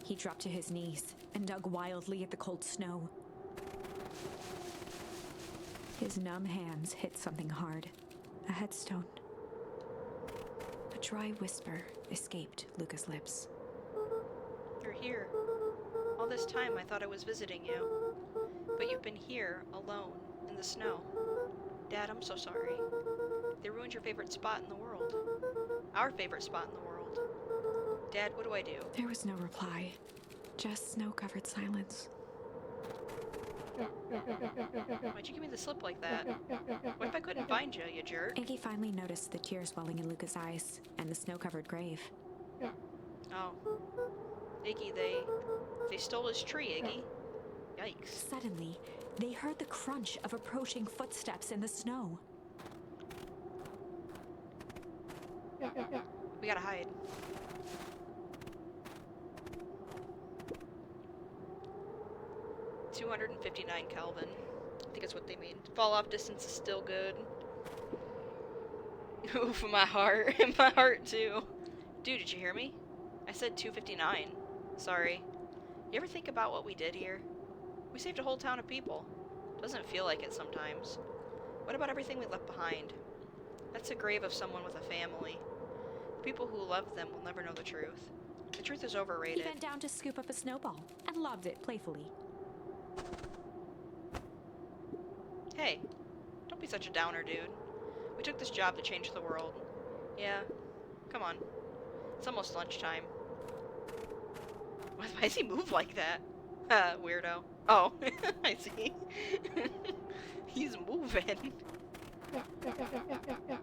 He dropped to his knees and dug wildly at the cold snow. His numb hands hit something hard, a headstone. A dry whisper escaped Luca's lips. You're here. All this time I thought I was visiting you. But you've been here, alone, in the snow. Dad, I'm so sorry. They ruined your favorite spot in the world. Our favorite spot in the world. Dad, what do I do? There was no reply, just snow-covered silence. Why'd you give me the slip like that? What if I couldn't find you, you jerk? Iggy finally noticed the tears welling in Luca's eyes and the snow-covered grave. Oh. Iggy, they stole his tree, Iggy. Yikes. Suddenly, they heard the crunch of approaching footsteps in the snow. We gotta hide. $259 Kelvin. I think that's what they mean. Fall off distance is still good. Oof, my heart. My heart too. Dude, did you hear me? I said 259. Sorry. You ever think about what we did here? We saved a whole town of people. Doesn't feel like it sometimes. What about everything we left behind? That's the grave of someone with a family. The people who loved them will never know the truth. The truth is He overrated. bent down to scoop up a snowball and lobbed it playfully. Hey, don't be such a downer, dude. We took this job to change the world. Yeah, come on. It's almost lunchtime. Why does he move like that? Weirdo. Oh, I see. He's moving.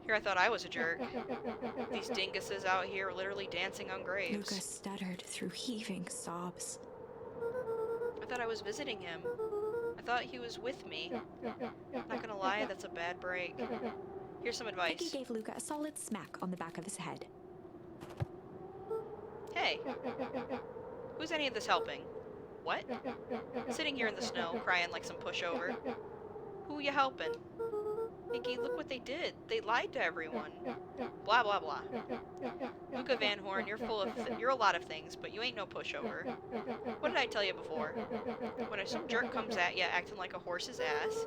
Here I thought I was a jerk. These dinguses out here are literally dancing on graves. Luca stuttered through heaving sobs. I thought I was visiting him. I thought he was with me. Not gonna lie, that's a bad break. Here's some Iggy advice. gave Luca a solid smack on the back of his head. Hey, who's any of this helping? What? Sitting here in the snow, crying like some pushover. Who you helping? Iggy, look what they did. They lied to everyone. Blah, blah, blah. Luca Van Horn, you're a lot of things, but you ain't no pushover. What did I tell you before? When some jerk comes at you acting like a horse's ass,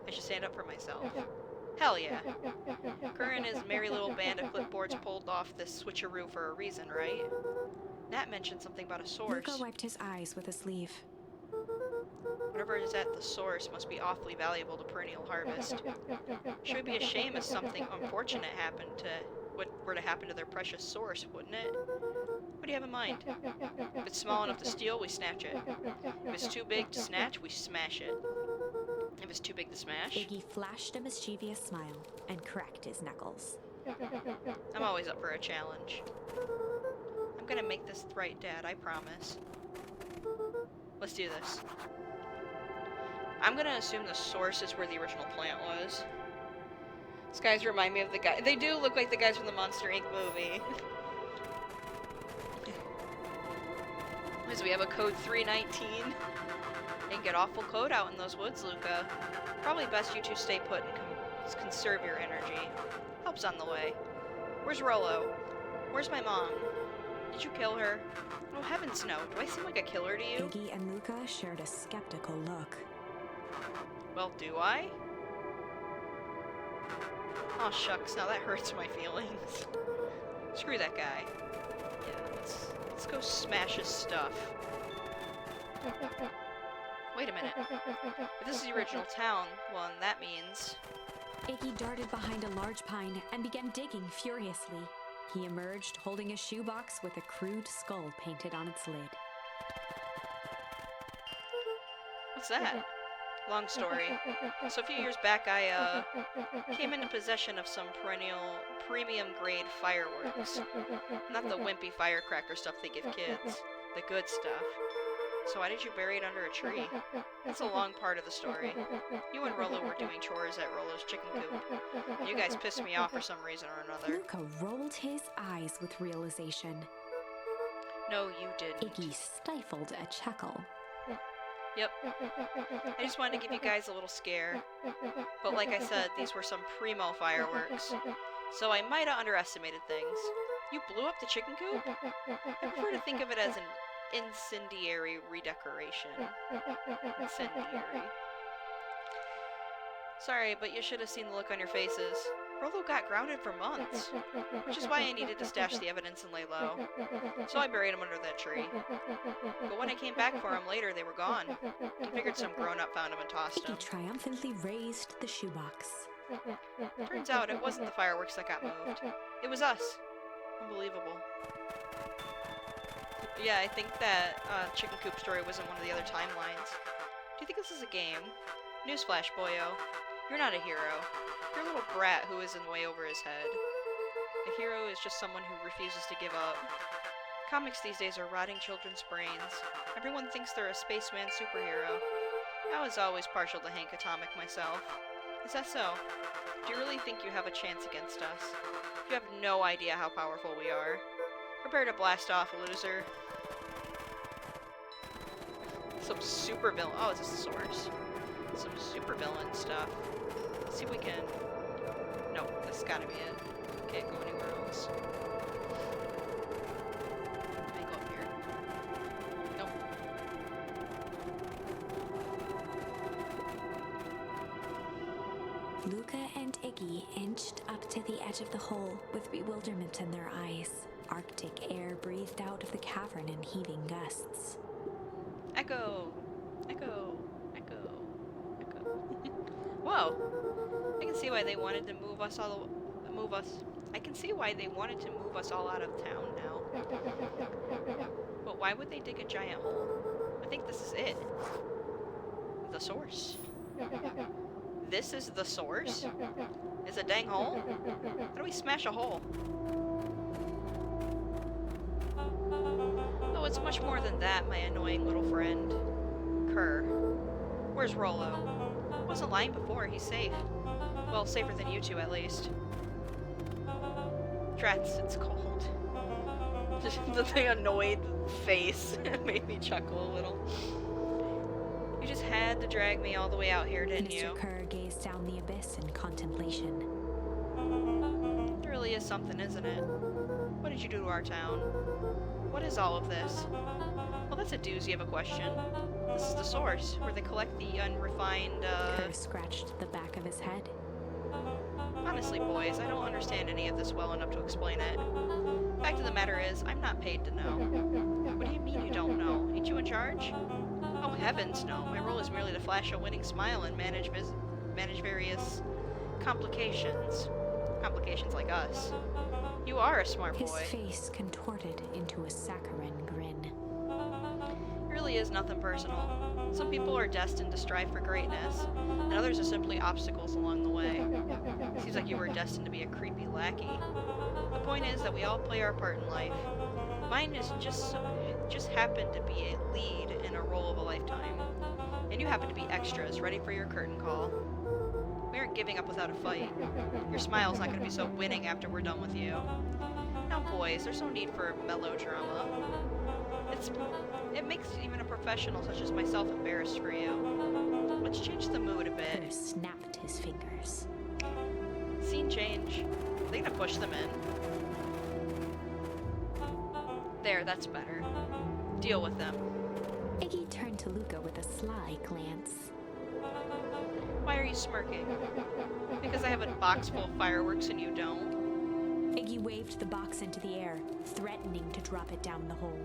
I should stand up for myself. Hell yeah. Kerr and his merry little band of clipboards pulled off this switcheroo for a reason, right? Nat mentioned something about a source. Luca wiped his eyes with a sleeve. Whatever is at the source must be awfully valuable to Perennial Harvest. Should be a shame if something unfortunate were to happen to their precious source, wouldn't it? What do you have in mind? If it's small enough to steal, we snatch it. If it's too big to snatch, we smash it. If it's too big to smash, Iggy flashed a mischievous smile and cracked his knuckles. I'm always up for a challenge. I'm gonna make this right, Dad, I promise. Let's do this. I'm gonna assume the source is where the original plant was. These guys remind me of the guy. They do look like the guys from the Monster Inc. movie. So we have a code 319. And get awful cold out in those woods, Luca. Probably best you two stay put and conserve your energy. Help's on the way. Where's Rollo? Where's my mom? Did you kill her? Oh, heavens no. Do I seem like a killer to you? Iggy and Luca shared a skeptical look. Well, do I? Oh shucks, now that hurts my feelings. Screw that guy. Yeah, let's go smash his stuff. Wait a minute. If this is the original town, well, then that means... Iggy darted behind a large pine and began digging furiously. He emerged holding a shoebox with a crude skull painted on its lid. What's that? Long story. So a few years back, I came into possession of some premium grade fireworks. Not the wimpy firecracker stuff they give kids. The good stuff. So why did you bury it under a tree? That's a long part of the story. You and Rollo were doing chores at Rollo's chicken coop. You guys pissed me off for some reason or another. Luca rolled his eyes with realization. No, you didn't. Iggy stifled a chuckle. Yep. I just wanted to give you guys a little scare. But like I said, these were some primo fireworks. So I might have underestimated things. You blew up the chicken coop? I prefer to think of it as an incendiary redecoration. Incendiary. Sorry, but you should have seen the look on your faces. Rollo got grounded for months, which is why I needed to stash the evidence and lay low. So I buried him under that tree. But when I came back for him later, they were gone. I figured some grown-up found him and tossed him. Iggy triumphantly raised the shoebox. Turns out it wasn't the fireworks that got moved. It was us. Unbelievable. Yeah, I think that chicken coop story was in one of the other timelines. Do you think this is a game? Newsflash, boyo. You're not a hero. You're a little brat who is in way over his head. A hero is just someone who refuses to give up. Comics these days are rotting children's brains. Everyone thinks they're a spaceman superhero. I was always partial to Hank Atomic myself. Is that so? Do you really think you have a chance against us? You have no idea how powerful we are. Prepare to blast off, loser. Some super villain. Oh, is this the source? Some super villain stuff. Let's see if we can. Nope, this has gotta be it. Can't go anywhere else. Can I go up here? Nope. Luca and Iggy inched up to the edge of the hole with bewilderment in their eyes. Arctic air breathed out of the cavern in heaving gusts. Echo! Echo! Echo! Echo. Whoa! I can see why they wanted to move us all. I can see why they wanted to move us all out of town now. But why would they dig a giant hole? I think this is it. The source. This is the source? It's a dang hole? How do we smash a hole? Oh, it's much more than that, my annoying little friend. Kerr. Where's Rollo? Wasn't lying before, he's safe. Well, safer than you two, at least. Drats, it's cold. Just the annoyed face made me chuckle a little. You just had to drag me all the way out here, didn't you? Mr. Kerr gazed down the abyss in contemplation. It really is something, isn't it? What did you do to our town? What is all of this? Well, that's a doozy of a question. This is the source, where they collect the unrefined, Kerr scratched the back of his head. Honestly, boys, I don't understand any of this well enough to explain it. Fact of the matter is, I'm not paid to know. What do you mean you don't know? Ain't you in charge? Oh, heavens, no. My role is merely to flash a winning smile and manage various complications. Complications like us. You are a smart boy. His face contorted into a saccharine grin. It really is nothing personal. Some people are destined to strive for greatness, and others are simply obstacles along the way. Seems like you were destined to be a creepy lackey. The point is that we all play our part in life. Mine is just happened to be a lead in a role of a lifetime. And you happen to be extras, ready for your curtain call. We aren't giving up without a fight. Your smile's not going to be so winning after we're done with you. Now, boys, there's no need for melodrama. It makes even a professional such as myself embarrassed for you. Let's change the mood a bit. Kerr snapped his fingers. Scene change. Are they gonna push them in? There, that's better. Deal with them. Iggy turned to Luca with a sly glance. Why are you smirking? Because I have a box full of fireworks and you don't? Iggy waved the box into the air, threatening to drop it down the hole.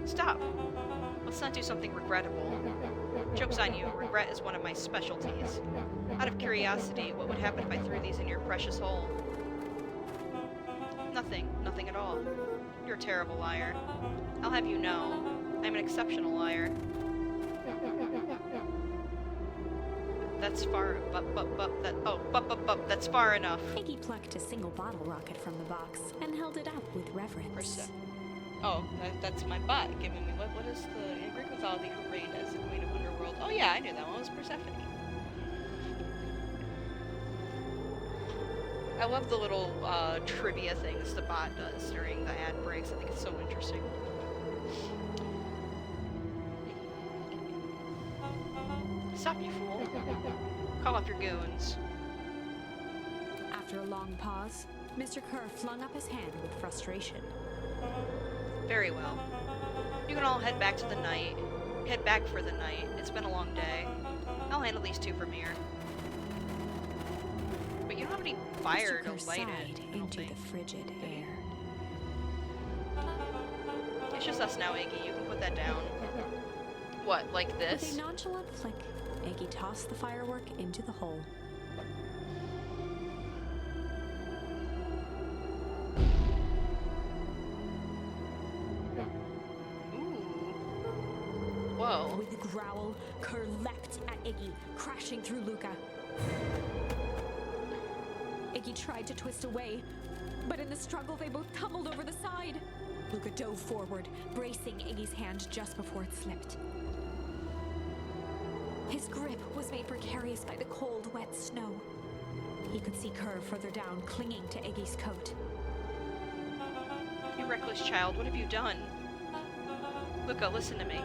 Stop. Let's not do something regrettable. Joke's on you, regret is one of my specialties. Out of curiosity, what would happen if I threw these in your precious hole? Nothing. Nothing at all. You're a terrible liar. I'll have you know, I'm an exceptional liar. That's far, that's far enough. Iggy plucked a single bottle rocket from the box and held it up with reverence. Oh, that's my butt giving me, what is the, in Greek mythology, who reigned as the queen of underworld? Oh yeah, I knew that one, was Persephone. I love the little trivia things the bot does during the ad breaks. I think it's so interesting. Stop, you fool. Call off your goons. After a long pause, Mr. Kerr flung up his hand with frustration. Very well. You can all head back for the night. It's been a long day. I'll handle these two from here. But you don't have any fire to light it. Into the frigid air. It's just us now, Iggy. You can put that down. What, like this? With a nonchalant flick, Iggy tossed the firework into the hole. Whoa. With a growl, Kerr leapt at Iggy, crashing through Luca. Iggy tried to twist away, but in the struggle they both tumbled over the side. Luca dove forward, bracing Iggy's hand just before it slipped. His grip was made precarious by the cold, wet snow. He could see Kerr further down, clinging to Iggy's coat. You reckless child, what have you done? Luca, listen to me.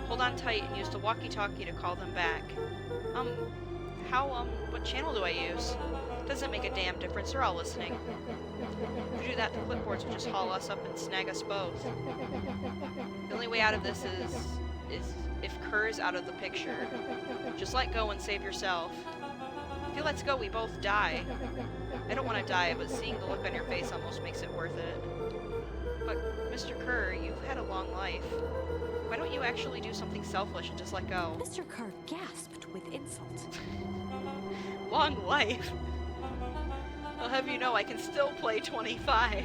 Hold on tight and use the walkie-talkie to call them back. What channel do I use? Doesn't make a damn difference, they're all listening. If you do that, the clipboards will just haul us up and snag us both. The only way out of this is if Kerr's out of the picture. Just let go and save yourself. If he lets go, we both die. I don't want to die, but seeing the look on your face almost makes it worth it. But, Mr. Kerr, you've had a long life. Why don't you actually do something selfish and just let go? Mr. Kerr gasped with insult. Long life? I'll have you know I can still play 25.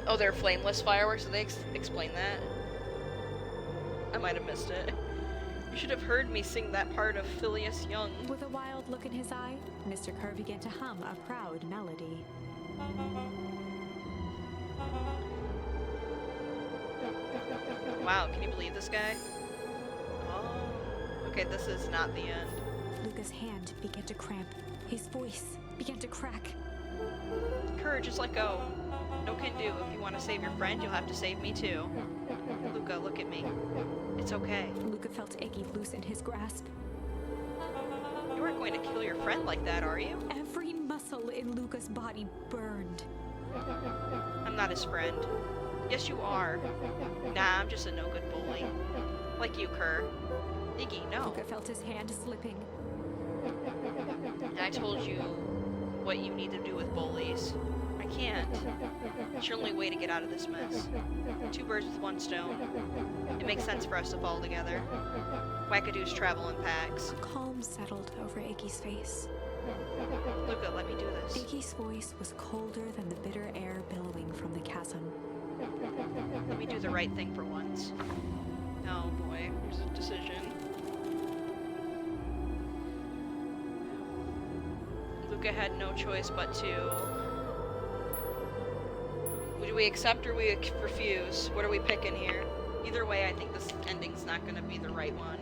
Oh, they're flameless fireworks? Did they explain that? I might have missed it. You should have heard me sing that part of Phileas Young. With a wild look in his eye, Mr. Kerr began to hum a proud melody. Wow, can you believe this guy? Oh, okay, this is not the end. Luca's hand began to cramp. His voice began to crack. Kerr, just let go. No can do. If you want to save your friend, you'll have to save me too. Luca, look at me. It's okay. Luca felt Iggy loosen his grasp. You aren't going to kill your friend like that, are you? Every muscle in Luca's body burned. I'm not his friend. Yes, you are. Nah, I'm just a no-good bully. Like you, Kerr. Iggy, no. Luca felt his hand slipping. And I told you what you need to do with bullies. I can't. It's your only way to get out of this mess. Two birds with one stone. It makes sense for us to fall together. Wackadoos travel in packs. A calm settled over Iggy's face. Luca, let me do this. Iggy's voice was colder than the bitter air billowing from the chasm. Let me do the right thing for once. Oh boy, here's a decision. Luca had no choice but to... Do we accept or we refuse? What are we picking here? Either way, I think this ending's not going to be the right one.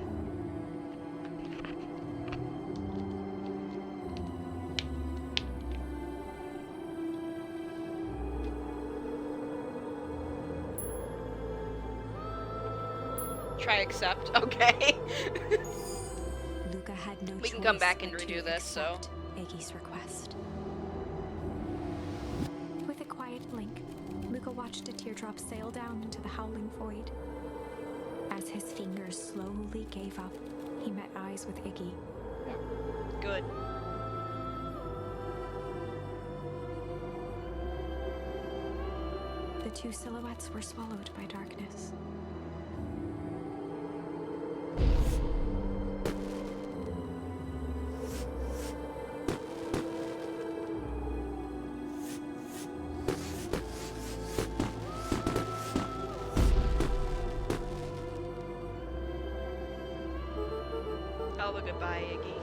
Try accept. Okay. Luca had no choice. We can come back and but redo to this, so. accept Iggy's request. With a quiet blink, Luca watched a teardrop sail down into the howling void. As his his fingers slowly gave up, he met eyes with Iggy. Good. The two silhouettes were swallowed by darkness. Oh, well, goodbye, Iggy.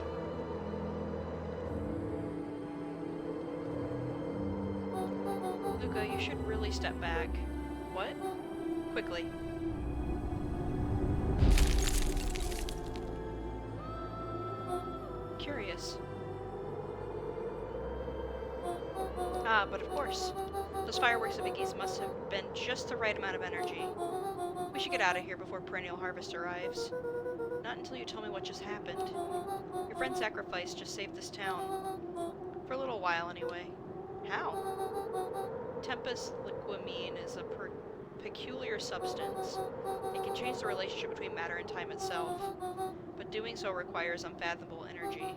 Luca, you should really step back. What? Quickly. Curious. Ah, but of course. Those fireworks of Iggy's must have been just the right amount of energy. We should get out of here before perennial harvest arrives. Not until you tell me what just happened. Your friend's sacrifice just saved this town. For a little while, anyway. How? Tempest liquamine is a peculiar substance. It can change the relationship between matter and time itself, but doing so requires unfathomable energy.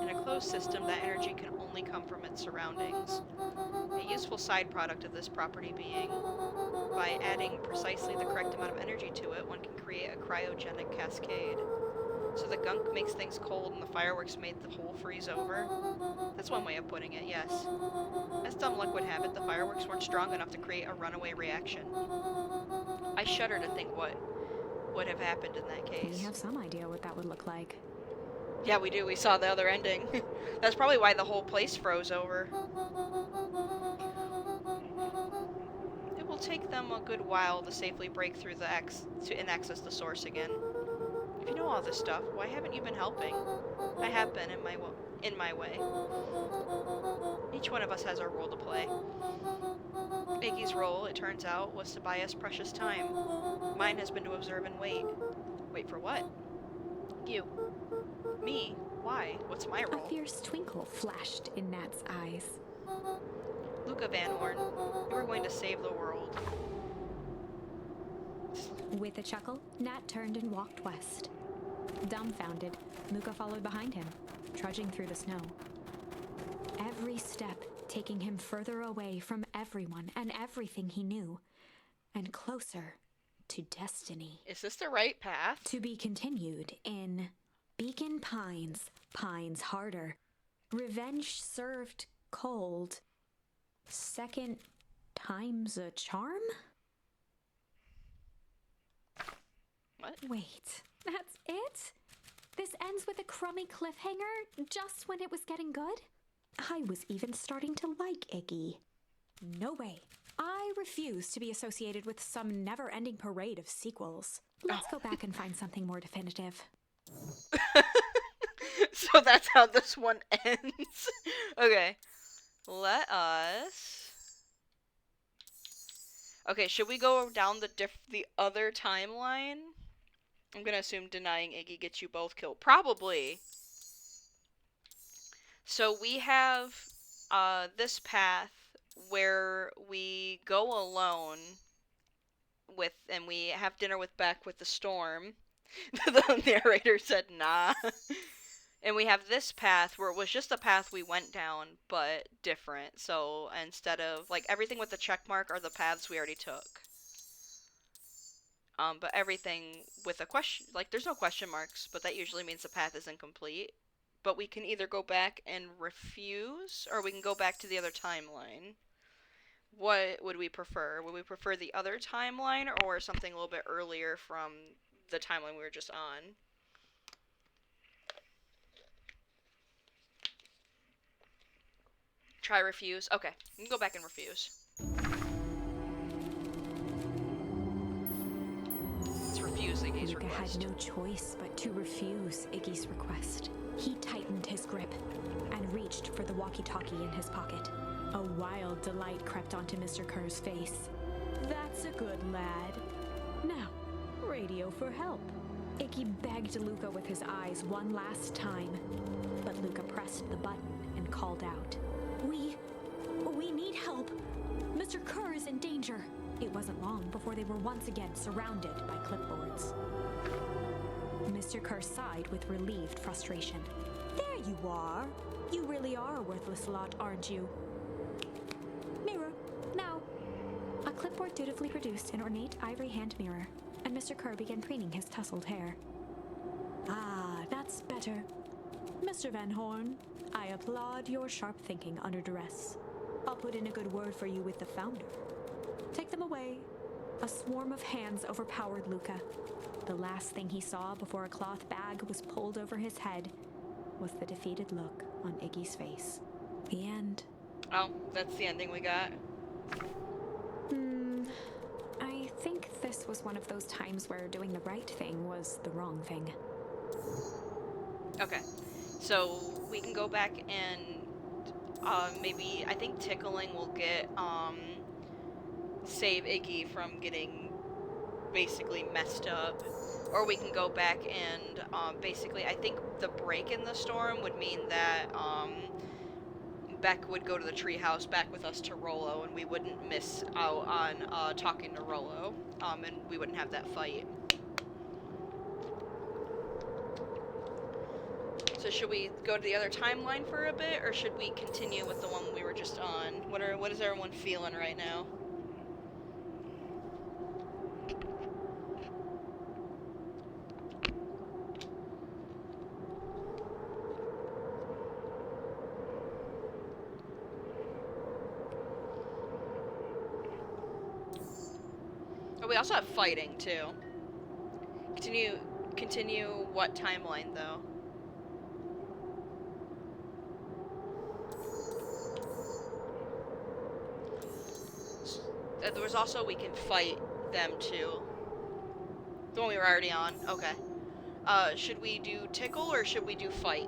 In a closed system, that energy can only come from its surroundings. A useful side product of this property being, by adding precisely the correct amount of energy to it, one can create a cryogenic cascade. So the gunk makes things cold and the fireworks made the whole freeze over? That's one way of putting it, yes. As dumb luck would have it, the fireworks weren't strong enough to create a runaway reaction. I shudder to think what would have happened in that case. We have some idea what that would look like. Yeah, we do. We saw the other ending. That's probably why the whole place froze over. It will take them a good while to safely break through and access the source again. If you know all this stuff, why haven't you been helping? I have been in my way. Each one of us has our role to play. Iggy's role, it turns out, was to buy us precious time. Mine has been to observe and wait. Wait for what? You. Me? Why? What's my role? A fierce twinkle flashed in Nat's eyes. Luca Van Horn, you are going to save the world. With a chuckle, Nat turned and walked west. Dumbfounded, Luca followed behind him, trudging through the snow. Every step taking him further away from everyone and everything he knew, and closer to destiny. Is this the right path? To be continued in Beacon Pines, Pines Harder, Revenge Served Cold, Second Time's a Charm? What? Wait, that's it? This ends with a crummy cliffhanger just when it was getting good? I was even starting to like Iggy. No way. I refuse to be associated with some never-ending parade of sequels. Let's go back and find something more definitive. So that's how this one ends. Okay. Let us... Okay, should we go down the other timeline? I'm gonna assume denying Iggy gets you both killed. Probably. So we have this path where we go alone and we have dinner with Beck with the storm. The narrator said nah. And we have this path where it was just the path we went down, but different. So instead of, like, everything with the check mark are the paths we already took. But everything with a question, like, there's no question marks, but that usually means the path is incomplete. But we can either go back and refuse, or we can go back to the other timeline. What would we prefer? Would we prefer the other timeline, or something a little bit earlier from the timeline we were just on? Try refuse. Okay, you can go back and refuse. Let's refuse Iggy's Luca request. had no choice but to refuse Iggy's request. He tightened his grip and reached for the walkie-talkie in his pocket. A wild delight crept onto Mr. Kerr's face. That's a good lad. Now, radio for help. Iggy begged Luca with his eyes one last time, but Luca pressed the button and called out. We need help. Mr. Kerr is in danger. It wasn't long before they were once again surrounded by clipboards. Mr. Kerr sighed with relieved frustration. There you are. You really are a worthless lot, aren't you? Mirror, now. A clipboard dutifully produced an ornate ivory hand mirror, and Mr. Kerr began preening his tousled hair. Ah, that's better. Mr. Van Horn, I applaud your sharp thinking under duress. I'll put in a good word for you with the founder. Take them away. A swarm of hands overpowered Luca. The last thing he saw before a cloth bag was pulled over his head was the defeated look on Iggy's face. The end. Oh, that's the ending we got. I think this was one of those times where doing the right thing was the wrong thing. Okay, so we can go back and maybe, I think tickling will get, save Iggy from getting basically messed up. Or we can go back and, basically, I think the break in the storm would mean that, Beck would go to the treehouse back with us to Rollo, and we wouldn't miss out on, talking to Rollo, and we wouldn't have that fight. So should we go to the other timeline for a bit, or should we continue with the one we were just on? What is everyone feeling right now? Oh, we also have fighting too. Continue what timeline though? There was also we can fight them too. The one we were already on. Okay. Should we do tickle or should we do fight?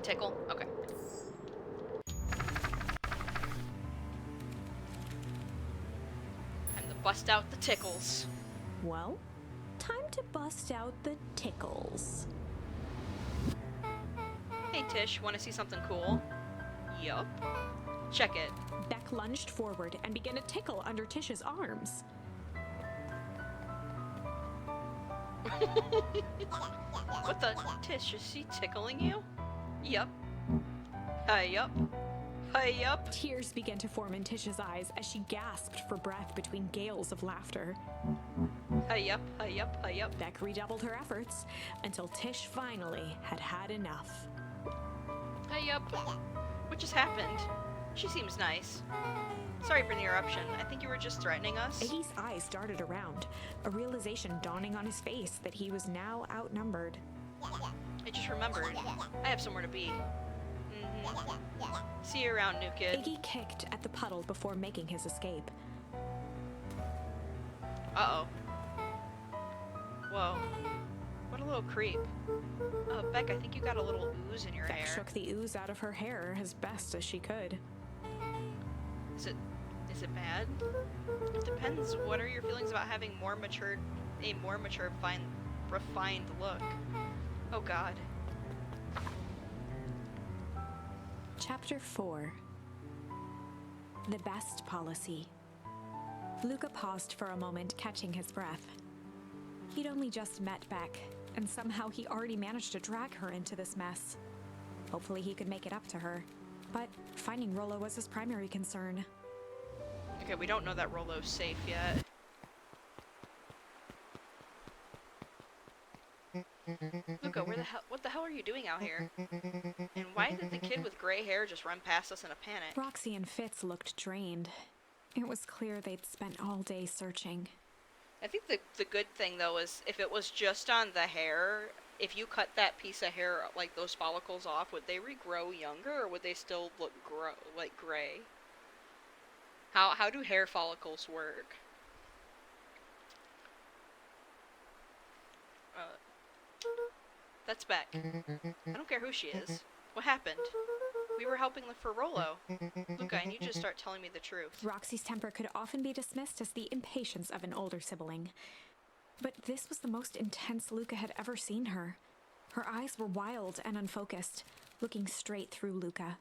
Tickle? Okay. Time to bust out the tickles. Well, time to bust out the tickles. Hey Tish, wanna see something cool? Yup. Check it. Beck lunged forward and began to tickle under Tish's arms. What the? Tish, is she tickling you? Yup. Yup. Yup. Tears began to form in Tish's eyes as she gasped for breath between gales of laughter. Yup. Yup. Beck redoubled her efforts until Tish finally had had enough. Yup. What just happened? She seems nice. Sorry for the interruption. I think you were just threatening us. Iggy's eyes darted around, a realization dawning on his face that he was now outnumbered. I just remembered. I have somewhere to be. See you around, new kid. Iggy kicked at the puddle before making his escape. Uh-oh. Whoa. What a little creep. Beck, I think you got a little ooze in your Beck hair. shook the ooze out of her hair as best as she could. Is it bad? It depends. What are your feelings about having a more mature, refined look? Oh God. Chapter 4. The Best Policy. Luca paused for a moment, catching his breath. He'd only just met Beck, and somehow he already managed to drag her into this mess. Hopefully he could make it up to her, but finding Rollo was his primary concern. Okay, we don't know that Rollo's safe yet. Luca, what the hell are you doing out here? And why did the kid with gray hair just run past us in a panic? Roxy and Fitz looked drained. It was clear they'd spent all day searching. I think the good thing though is if it was just on the hair, if you cut that piece of hair, like those follicles off, would they regrow younger or would they still look like gray? How do hair follicles work? That's Beck. I don't care who she is. What happened? We were helping look for Rollo. Luca, I need you to start telling me the truth. Roxy's temper could often be dismissed as the impatience of an older sibling. But this was the most intense Luca had ever seen her. Her eyes were wild and unfocused, looking straight through Luca.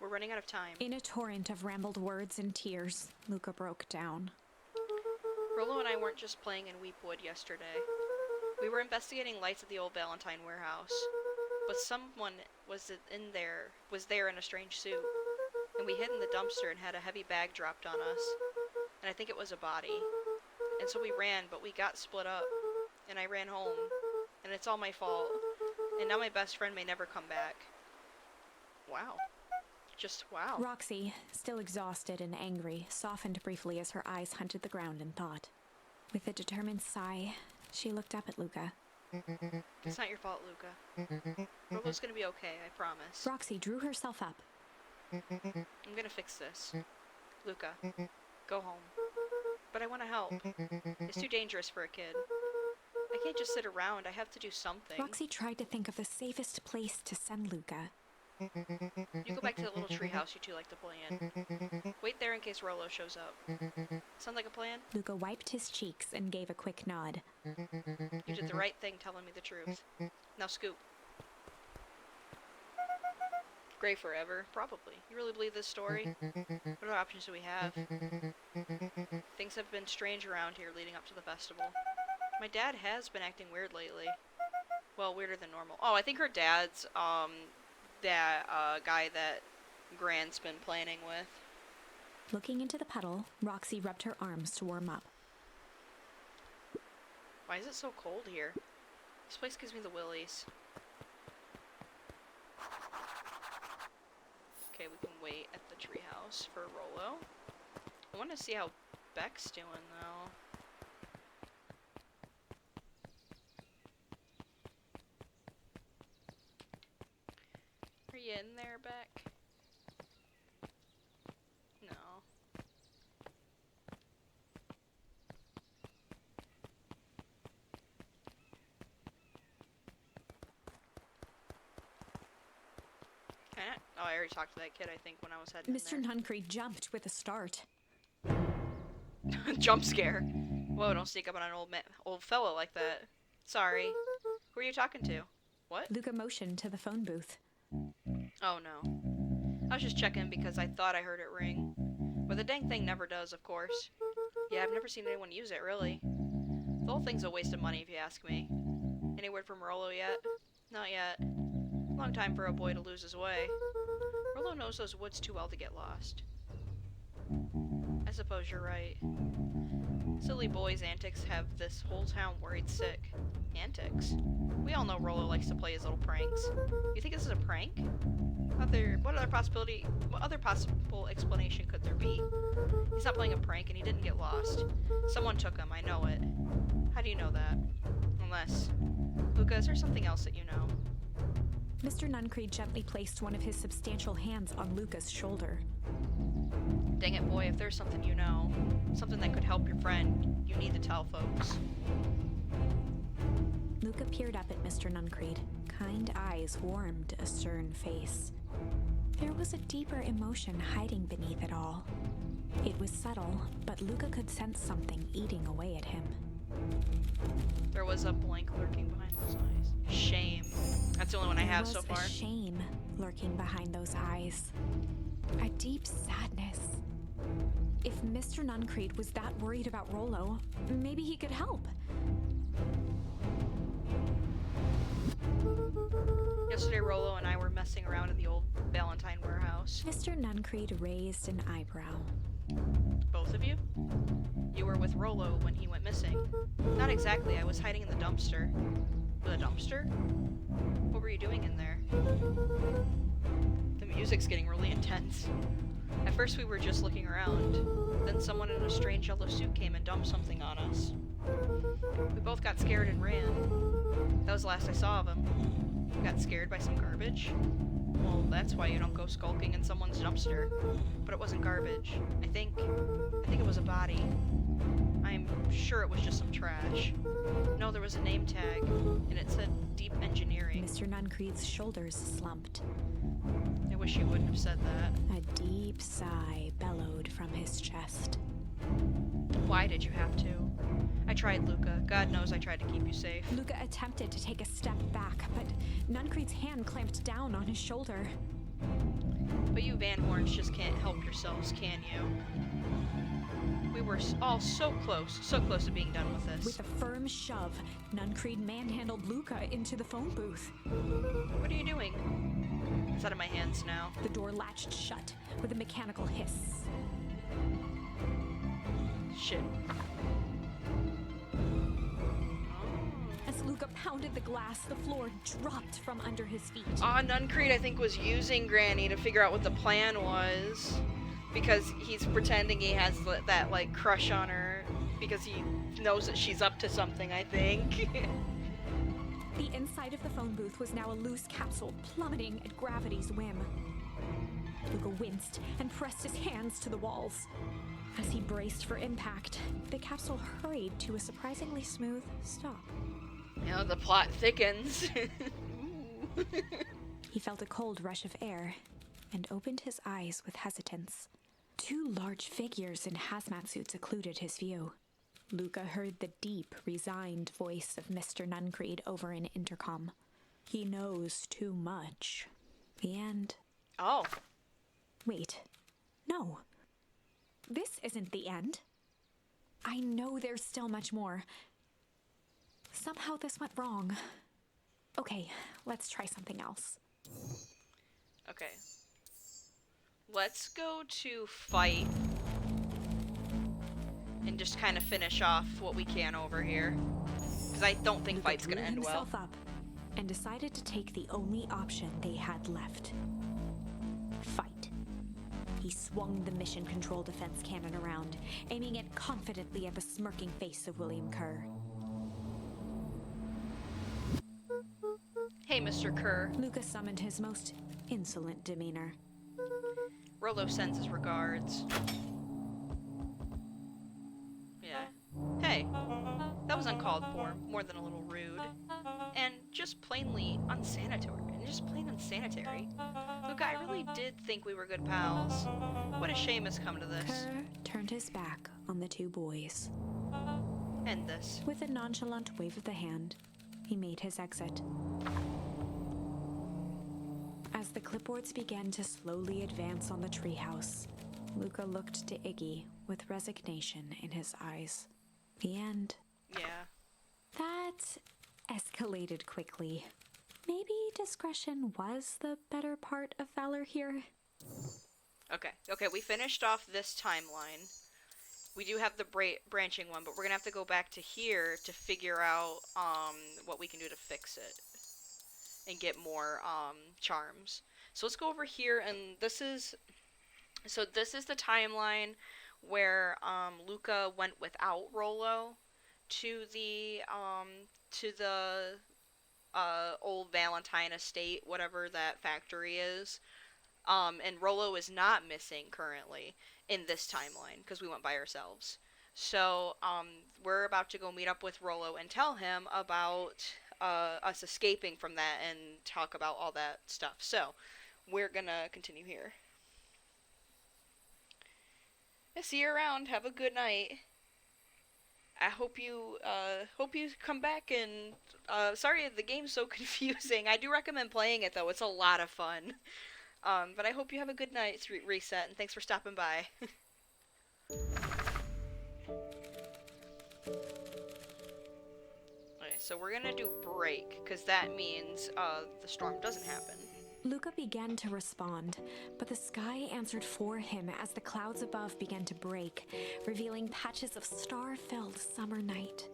We're running out of time. In a torrent of rambled words and tears, Luca broke down. Rollo and I weren't just playing in Weepwood yesterday. We were investigating lights at the old Valentine warehouse. But someone was there in a strange suit. And we hid in the dumpster and had a heavy bag dropped on us. And I think it was a body. And so we ran, but we got split up. And I ran home. And it's all my fault. And now my best friend may never come back. Wow. Just wow. Roxy, still exhausted and angry, softened briefly as her eyes hunted the ground in thought. With a determined sigh, she looked up at Luca. It's not your fault, Luca. Rollo's gonna be okay, I promise. Roxy drew herself up. I'm gonna fix this. Luca, go home. But I want to help. It's too dangerous for a kid. I can't just sit around. I have to do something. Roxy tried to think of the safest place to send Luca. You go back to the little treehouse you two like to play in. Wait there in case Rollo shows up. Sound like a plan? Luca wiped his cheeks and gave a quick nod. You did the right thing telling me the truth. Now scoop. Gray forever? Probably. You really believe this story? What other options do we have? Things have been strange around here leading up to the festival. My dad has been acting weird lately. Well, weirder than normal. Oh, I think her dad's, that guy that Gran's been planning with. Looking into the puddle, Roxy rubbed her arms to warm up. Why is it so cold here? This place gives me the willies. Okay, we can wait at the treehouse for Rollo. I want to see how Beck's doing, though. Are you in there, Beck? No. Oh, I already talked to that kid, I think, when I was heading Mr. in there. Nuncree jumped with a start. Jump scare. Whoa, don't sneak up on an old fella like that. Sorry. Who are you talking to? What? Luca motioned to the phone booth. Oh no. I was just checking because I thought I heard it ring. But the dang thing never does, of course. Yeah, I've never seen anyone use it, really. The whole thing's a waste of money, if you ask me. Any word from Rollo yet? Not yet. Long time for a boy to lose his way. Rollo knows those woods too well to get lost. I suppose you're right. Silly boys' antics have this whole town worried sick. Antics? We all know Rollo likes to play his little pranks. You think this is a prank? What other possible explanation could there be? He's not playing a prank and he didn't get lost. Someone took him, I know it. How do you know that? Unless... Luca, is there something else that you know? Mr. Nuncree gently placed one of his substantial hands on Luca's shoulder. Dang it, boy, if there's something you know, something that could help your friend, you need to tell folks. Luca peered up at Mr. Nuncree. Kind eyes warmed a stern face. There was a deeper emotion hiding beneath it all. It was subtle, but Luca could sense something eating away at him. There was a blank lurking behind those eyes. Shame. That's the only one I have so far. There was a shame lurking behind those eyes. A deep sadness. If Mr. Nuncree was that worried about Rollo, maybe he could help. Yesterday, Rollo and I were messing around in the old Valentine warehouse. Mr. Nuncree raised an eyebrow. Both of you? You were with Rollo when he went missing. Not exactly, I was hiding in the dumpster. With a dumpster? What were you doing in there? The music's getting really intense. At first we were just looking around. Then someone in a strange yellow suit came and dumped something on us. We both got scared and ran. That was the last I saw of him. Got scared by some garbage? Well, that's why you don't go skulking in someone's dumpster. But it wasn't garbage. I think it was a body. I'm sure it was just some trash. No, there was a name tag, and it said Deep Engineering. Mr. Nuncree's shoulders slumped. I wish you wouldn't have said that. A deep sigh bellowed from his chest. Why did you have to? I tried, Luca. God knows I tried to keep you safe. Luca attempted to take a step back, but Nuncreed's hand clamped down on his shoulder. But you Van Horns just can't help yourselves, can you? We were all so close to being done with this. With a firm shove, Nuncreed manhandled Luca into the phone booth. What are you doing? It's out of my hands now. The door latched shut with a mechanical hiss. Shit. As Luca pounded the glass, the floor dropped from under his feet. Nuncreed, I think, was using Granny to figure out what the plan was. Because he's pretending he has that, like, crush on her. Because he knows that she's up to something, I think. The inside of the phone booth was now a loose capsule plummeting at gravity's whim. Luca winced and pressed his hands to the walls. As he braced for impact, the capsule hurried to a surprisingly smooth stop. You know, the plot thickens. He felt a cold rush of air and opened his eyes with hesitance. Two large figures in hazmat suits occluded his view. Luca heard the deep, resigned voice of Mr. Nuncreed over an intercom. He knows too much. The end. Oh. Wait. No. This isn't the end. I know there's still much more. Somehow this went wrong. Okay, let's try something else. Okay. Let's go to fight. And just kind of finish off what we can over here. Because I don't think fight's gonna end well. Himself up and decided to take the only option they had left. Fight. He swung the mission control defense cannon around, aiming it confidently at the smirking face of William Kerr. Hey, Mr. Kerr. Luca summoned his most insolent demeanor. Rollo sends his regards. Yeah. Hey, that was uncalled for, more than a little rude. And just plainly unsanitary. Luca, I really did think we were good pals. What a shame it's come to this. Kerr turned his back on the two boys. End this. With a nonchalant wave of the hand, he made his exit. As the clipboards began to slowly advance on the treehouse, Luca looked to Iggy with resignation in his eyes. The end. Yeah. That escalated quickly. Maybe discretion was the better part of valor here. Okay, we finished off this timeline. We do have the branching one, but we're gonna have to go back to here to figure out what we can do to fix it and get more charms. So let's go over here, and this is the timeline where Luca went without Rollo to the old Valentine estate, whatever that factory is. And Rollo is not missing currently in this timeline because we went by ourselves. So we're about to go meet up with Rollo and tell him about us escaping from that and talk about all that stuff. So we're gonna continue here. I see you around. Have a good night. I hope you come back, and sorry the game's so confusing. I do recommend playing it though. It's a lot of fun. But I hope you have a good night's reset, and thanks for stopping by. Okay, so we're gonna do break, because that means the storm doesn't happen. Luca began to respond, but the sky answered for him as the clouds above began to break, revealing patches of star-filled summer night.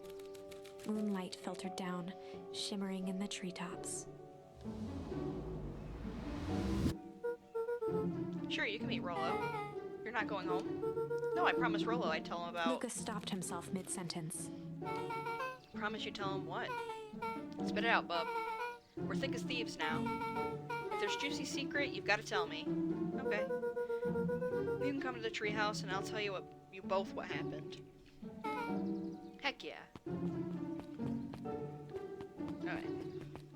Moonlight filtered down, shimmering in the treetops. Sure, you can meet Rollo. You're not going home? No, I promised Rollo I'd tell him about... Luca stopped himself mid-sentence. Promise you tell him what? Spit it out, bub. We're thick as thieves now. If there's juicy secret, you've got to tell me. Okay. You can come to the treehouse and I'll tell you what happened. Heck yeah. Alright.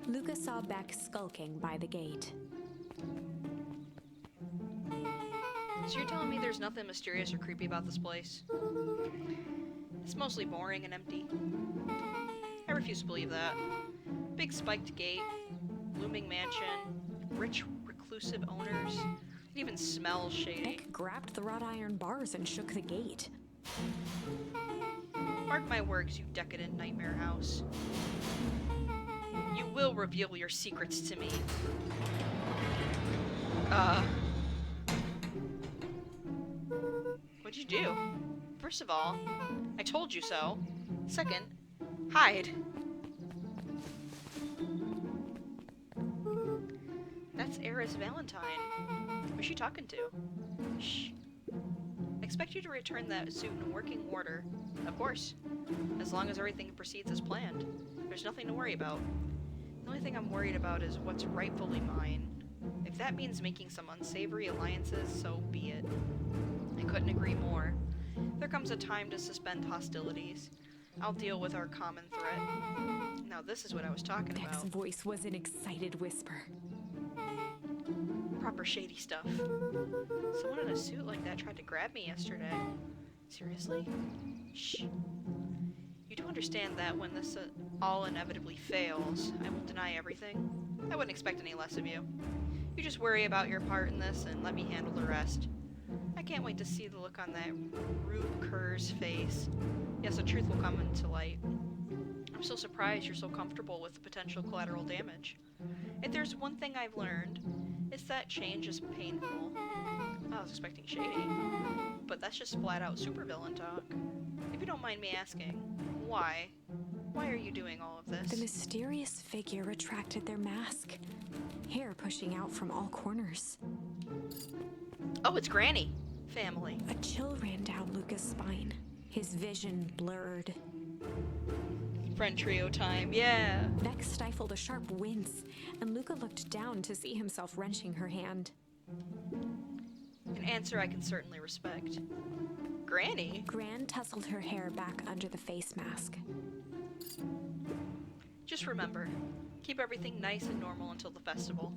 Luca saw Beck skulking by the gate. So you're telling me there's nothing mysterious or creepy about this place? It's mostly boring and empty. I refuse to believe that. Big spiked gate, looming mansion, rich reclusive owners. It even smells shady. Beck grabbed the wrought iron bars and shook the gate. Mark my words, you decadent nightmare house. You will reveal your secrets to me. What'd you do? First of all, I told you so. Second, hide. That's Era's Valentine. Who's she talking to? Shh. I expect you to return that suit in working order. Of course. As long as everything proceeds as planned. There's nothing to worry about. The only thing I'm worried about is what's rightfully mine. If that means making some unsavory alliances, so be it. I couldn't agree more. There comes a time to suspend hostilities. I'll deal with our common threat. Now this is what I was talking Beck's about. voice was an excited whisper. Proper shady stuff. Someone in a suit like that tried to grab me yesterday. Seriously? Shh. You do understand that when this all inevitably fails, I won't deny everything? I wouldn't expect any less of you. You just worry about your part in this and let me handle the rest. I can't wait to see the look on that Rube Kerr's face. Yes, the truth will come into light. I'm so surprised you're so comfortable with the potential collateral damage. If there's one thing I've learned, it's that change is painful. I was expecting shady, but that's just flat out supervillain talk. If you don't mind me asking, why? Why are you doing all of this? The mysterious figure retracted their mask, hair pushing out from all corners. Oh, it's Granny. Family. A chill ran down Luca's spine, his vision blurred. Friend trio time, yeah. Beck stifled a sharp wince, and Luca looked down to see himself wrenching her hand. An answer I can certainly respect. Granny? Gran tousled her hair back under the face mask. Just remember, keep everything nice and normal until the festival.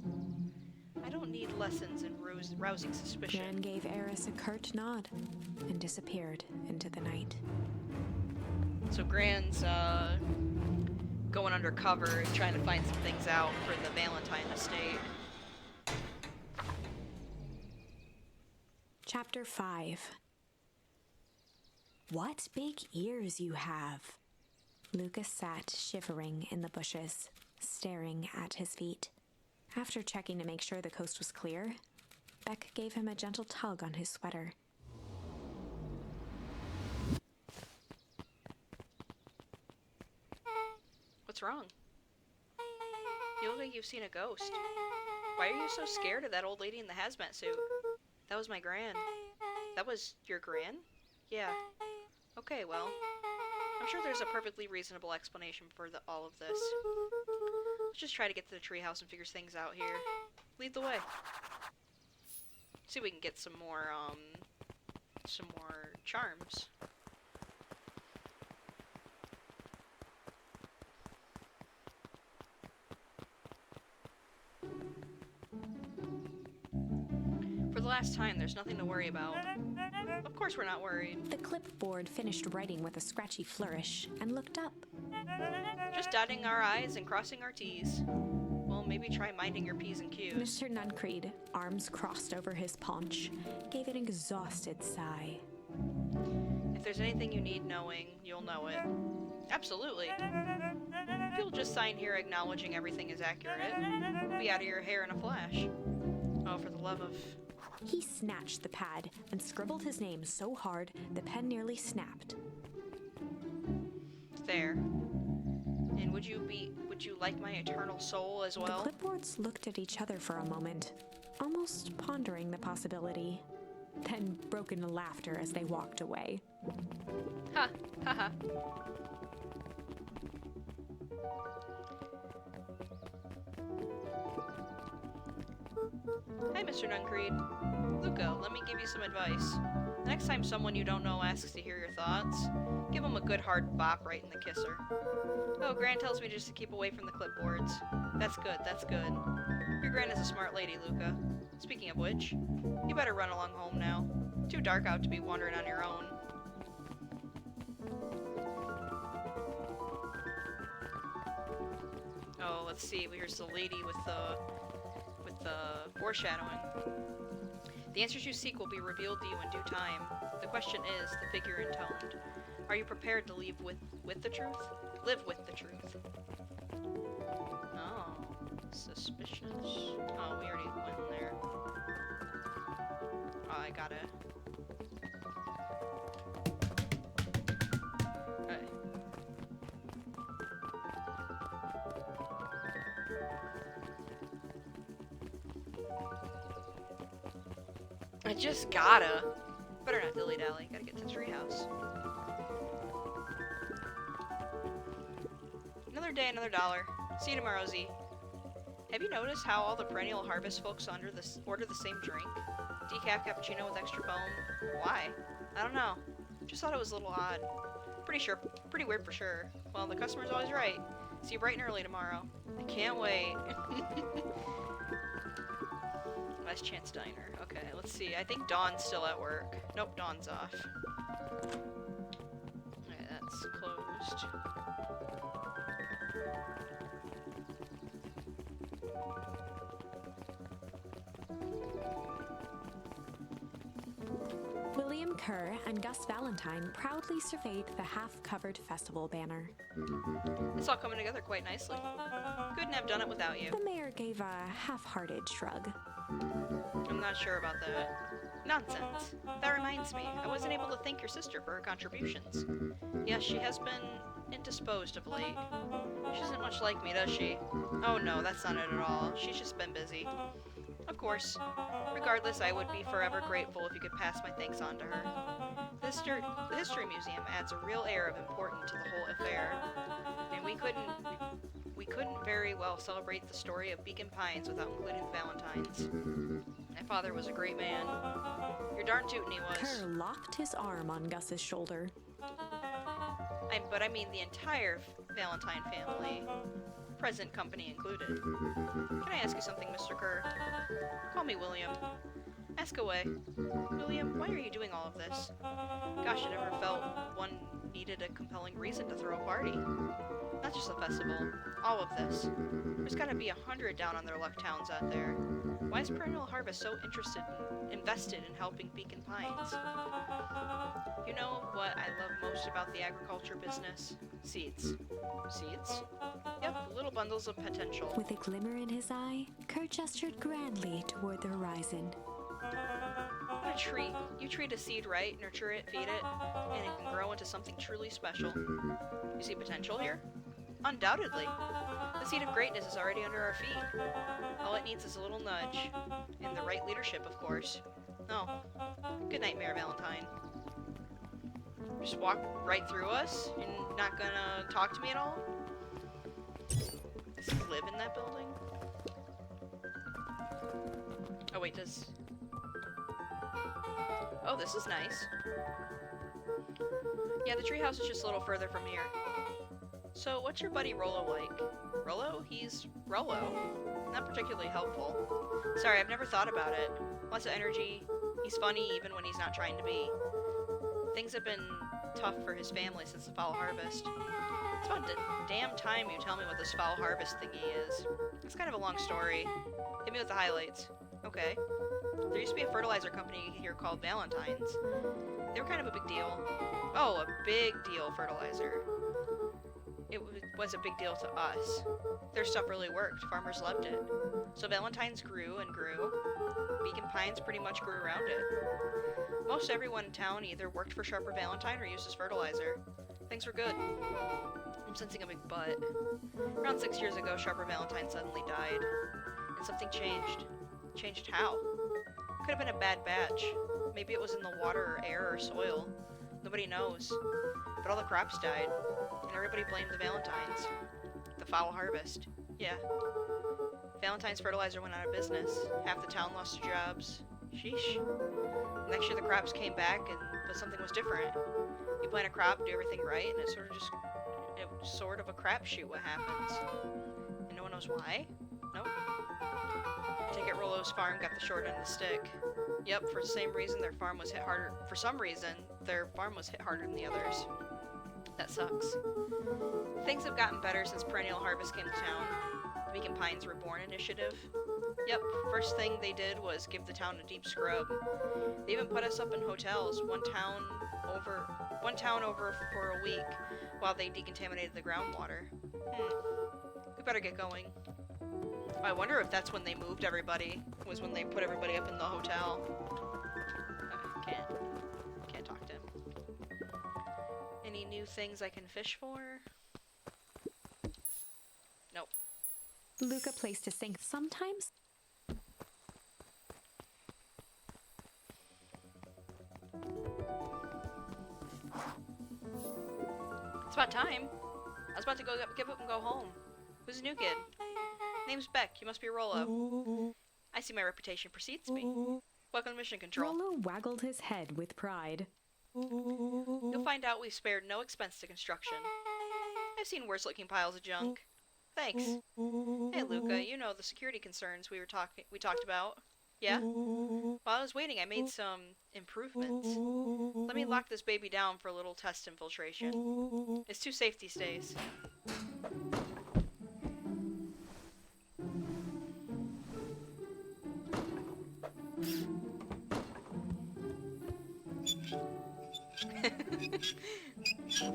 I don't need lessons in rousing suspicion. Gran gave Eris a curt nod and disappeared into the night. So Gran's going undercover, trying to find some things out for the Valentine estate. Chapter 5. What big ears you have! Lucas sat shivering in the bushes, staring at his feet. After checking to make sure the coast was clear, Beck gave him a gentle tug on his sweater. What's wrong? You look like you've seen a ghost. Why are you so scared of that old lady in the hazmat suit? That was my gran. That was your gran? Yeah. Okay, well, I'm sure there's a perfectly reasonable explanation for all of this. Let's just try to get to the treehouse and figure things out here. Lead the way. See if we can get some more charms. For the last time, there's nothing to worry about. Of course we're not worried. The clipboard finished writing with a scratchy flourish and looked up. Just dotting our I's and crossing our T's. Well, maybe try minding your P's and Q's. Mr. Nuncreed, arms crossed over his paunch, gave an exhausted sigh. If there's anything you need knowing, you'll know it. Absolutely. If you'll just sign here acknowledging everything is accurate, we'll be out of your hair in a flash. Oh, for the love of... He snatched the pad and scribbled his name so hard the pen nearly snapped. There. And would you like my eternal soul as well? The clipboards looked at each other for a moment, almost pondering the possibility, then broke into laughter as they walked away. Ha! Ha ha! Hi, Mr. Nuncreed. Luca, let me give you some advice. The next time someone you don't know asks to hear your thoughts, give them a good hard bop right in the kisser. Oh, Gran tells me just to keep away from the clipboards. That's good, that's good. Your Gran is a smart lady, Luca. Speaking of which, you better run along home now. Too dark out to be wandering on your own. Oh, let's see. Here's the lady with the foreshadowing. The answers you seek will be revealed to you in due time. The question is, the figure intoned. Are you prepared to leave with the truth? Live with the truth. Oh, suspicious. Oh, we already went in there. Oh, I gotta. Okay. I just gotta. Better not dilly-dally. Gotta get to the treehouse. Another day, another dollar. See you tomorrow, Z. Have you noticed how all the perennial harvest folks order the same drink? Decaf cappuccino with extra foam. Why? I don't know. Just thought it was a little odd. Pretty weird for sure. Well, the customer's always right. See you bright and early tomorrow. I can't wait. Last Chance Diner. Okay, let's see. I think Dawn's still at work. Nope, Dawn's off. Okay, that's closed. William Kerr and Gus Valentine proudly surveyed the half-covered festival banner. It's all coming together quite nicely. Couldn't have done it without you. The mayor gave a half-hearted shrug. I'm not sure about that. Nonsense. That reminds me, I wasn't able to thank your sister for her contributions. Yes, she has been indisposed of late. She isn't much like me, does she? Oh no, that's not it at all. She's just been busy. Of course. Regardless, I would be forever grateful if you could pass my thanks on to her. The History Museum adds a real air of importance to the whole affair, and we couldn't very well celebrate the story of Beacon Pines without including the Valentines. My father was a great man. You're darn tootin' he was. Kerr locked his arm on Gus's shoulder. But I mean the entire Valentine family. Present company included. Can I ask you something, Mr. Kerr? Call me William. Ask away. William, why are you doing all of this? Gosh, I never felt one needed a compelling reason to throw a party. Not just a festival. All of this. There's gotta be 100 down on their luck towns out there. Why is Perennial Harvest so invested in helping Beacon Pines? You know what I love most about the agriculture business? Seeds. Seeds? Yep, little bundles of potential. With a glimmer in his eye, Kerr gestured grandly toward the horizon. What a treat. You treat a seed right, nurture it, feed it, and it can grow into something truly special. You see potential here? Undoubtedly. The seed of greatness is already under our feet. All it needs is a little nudge. And the right leadership, of course. Oh. Good night, Mayor Valentine. Just walk right through us? You're not gonna talk to me at all? Does he live in that building? Oh wait, does... Oh, this is nice. Yeah, the treehouse is just a little further from here. So, what's your buddy Rollo like? Rollo? He's Rollo. Not particularly helpful. Sorry, I've never thought about it. Lots of energy. He's funny even when he's not trying to be. Things have been tough for his family since the fall harvest. It's about damn time you tell me what this fall harvest thingy is. It's kind of a long story. Hit me with the highlights. Okay. There used to be a fertilizer company here called Valentine's. They were kind of a big deal. Oh, a big deal fertilizer. It was a big deal to us. Their stuff really worked. Farmers loved it. So Valentine's grew and grew. Beacon Pines pretty much grew around it. Most everyone in town either worked for Sharper Valentine or used as fertilizer. Things were good. I'm sensing a big but. Around 6 years ago, Sharper Valentine suddenly died. And something changed. Changed how? Could have been a bad batch. Maybe it was in the water or air or soil. Nobody knows. But all the crops died. And everybody blamed the Valentines. The foul harvest. Yeah. Valentine's fertilizer went out of business. Half the town lost their jobs. Sheesh. Next year the crops came back, but something was different. You plant a crop, do everything right, and it's sort of a crapshoot what happens. And no one knows why? Nope. Take it Rollo's farm got the short end of the stick. Yep, for the same reason their farm was hit harder. For some reason, their farm was hit harder than the others. That sucks. Things have gotten better since Perennial Harvest came to town. The Beacon Pines Reborn initiative. Yep, first thing they did was give the town a deep scrub. They even put us up in hotels, one town over for a week, while they decontaminated the groundwater. We better get going. I wonder if that's when they moved everybody, was when they put everybody up in the hotel. Can't talk to him. Any new things I can fish for? Nope. Luca placed a sink. Sometimes It's about time. I was about to give up and go home. Who's the new kid? Name's Beck. You must be Rollo. I see my reputation precedes me. Welcome to Mission Control. Rollo waggled his head with pride. You'll find out we've spared no expense to construction. I've seen worse looking piles of junk. Thanks. Hey Luca, you know the security concerns we talked about. Yeah? While I was waiting, I made some improvements. Let me lock this baby down for a little test infiltration. It's 2 safety stays.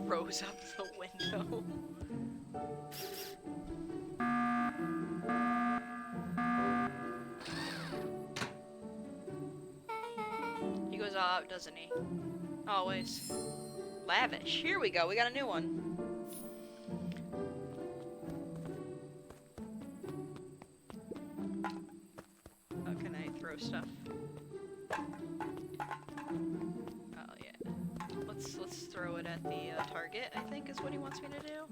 Rose up the window. He goes all out, doesn't he? Always. Lavish. Here we go. We got a new one. How can I throw stuff? Oh yeah. Let's throw it at the target, I think is what he wants me to do.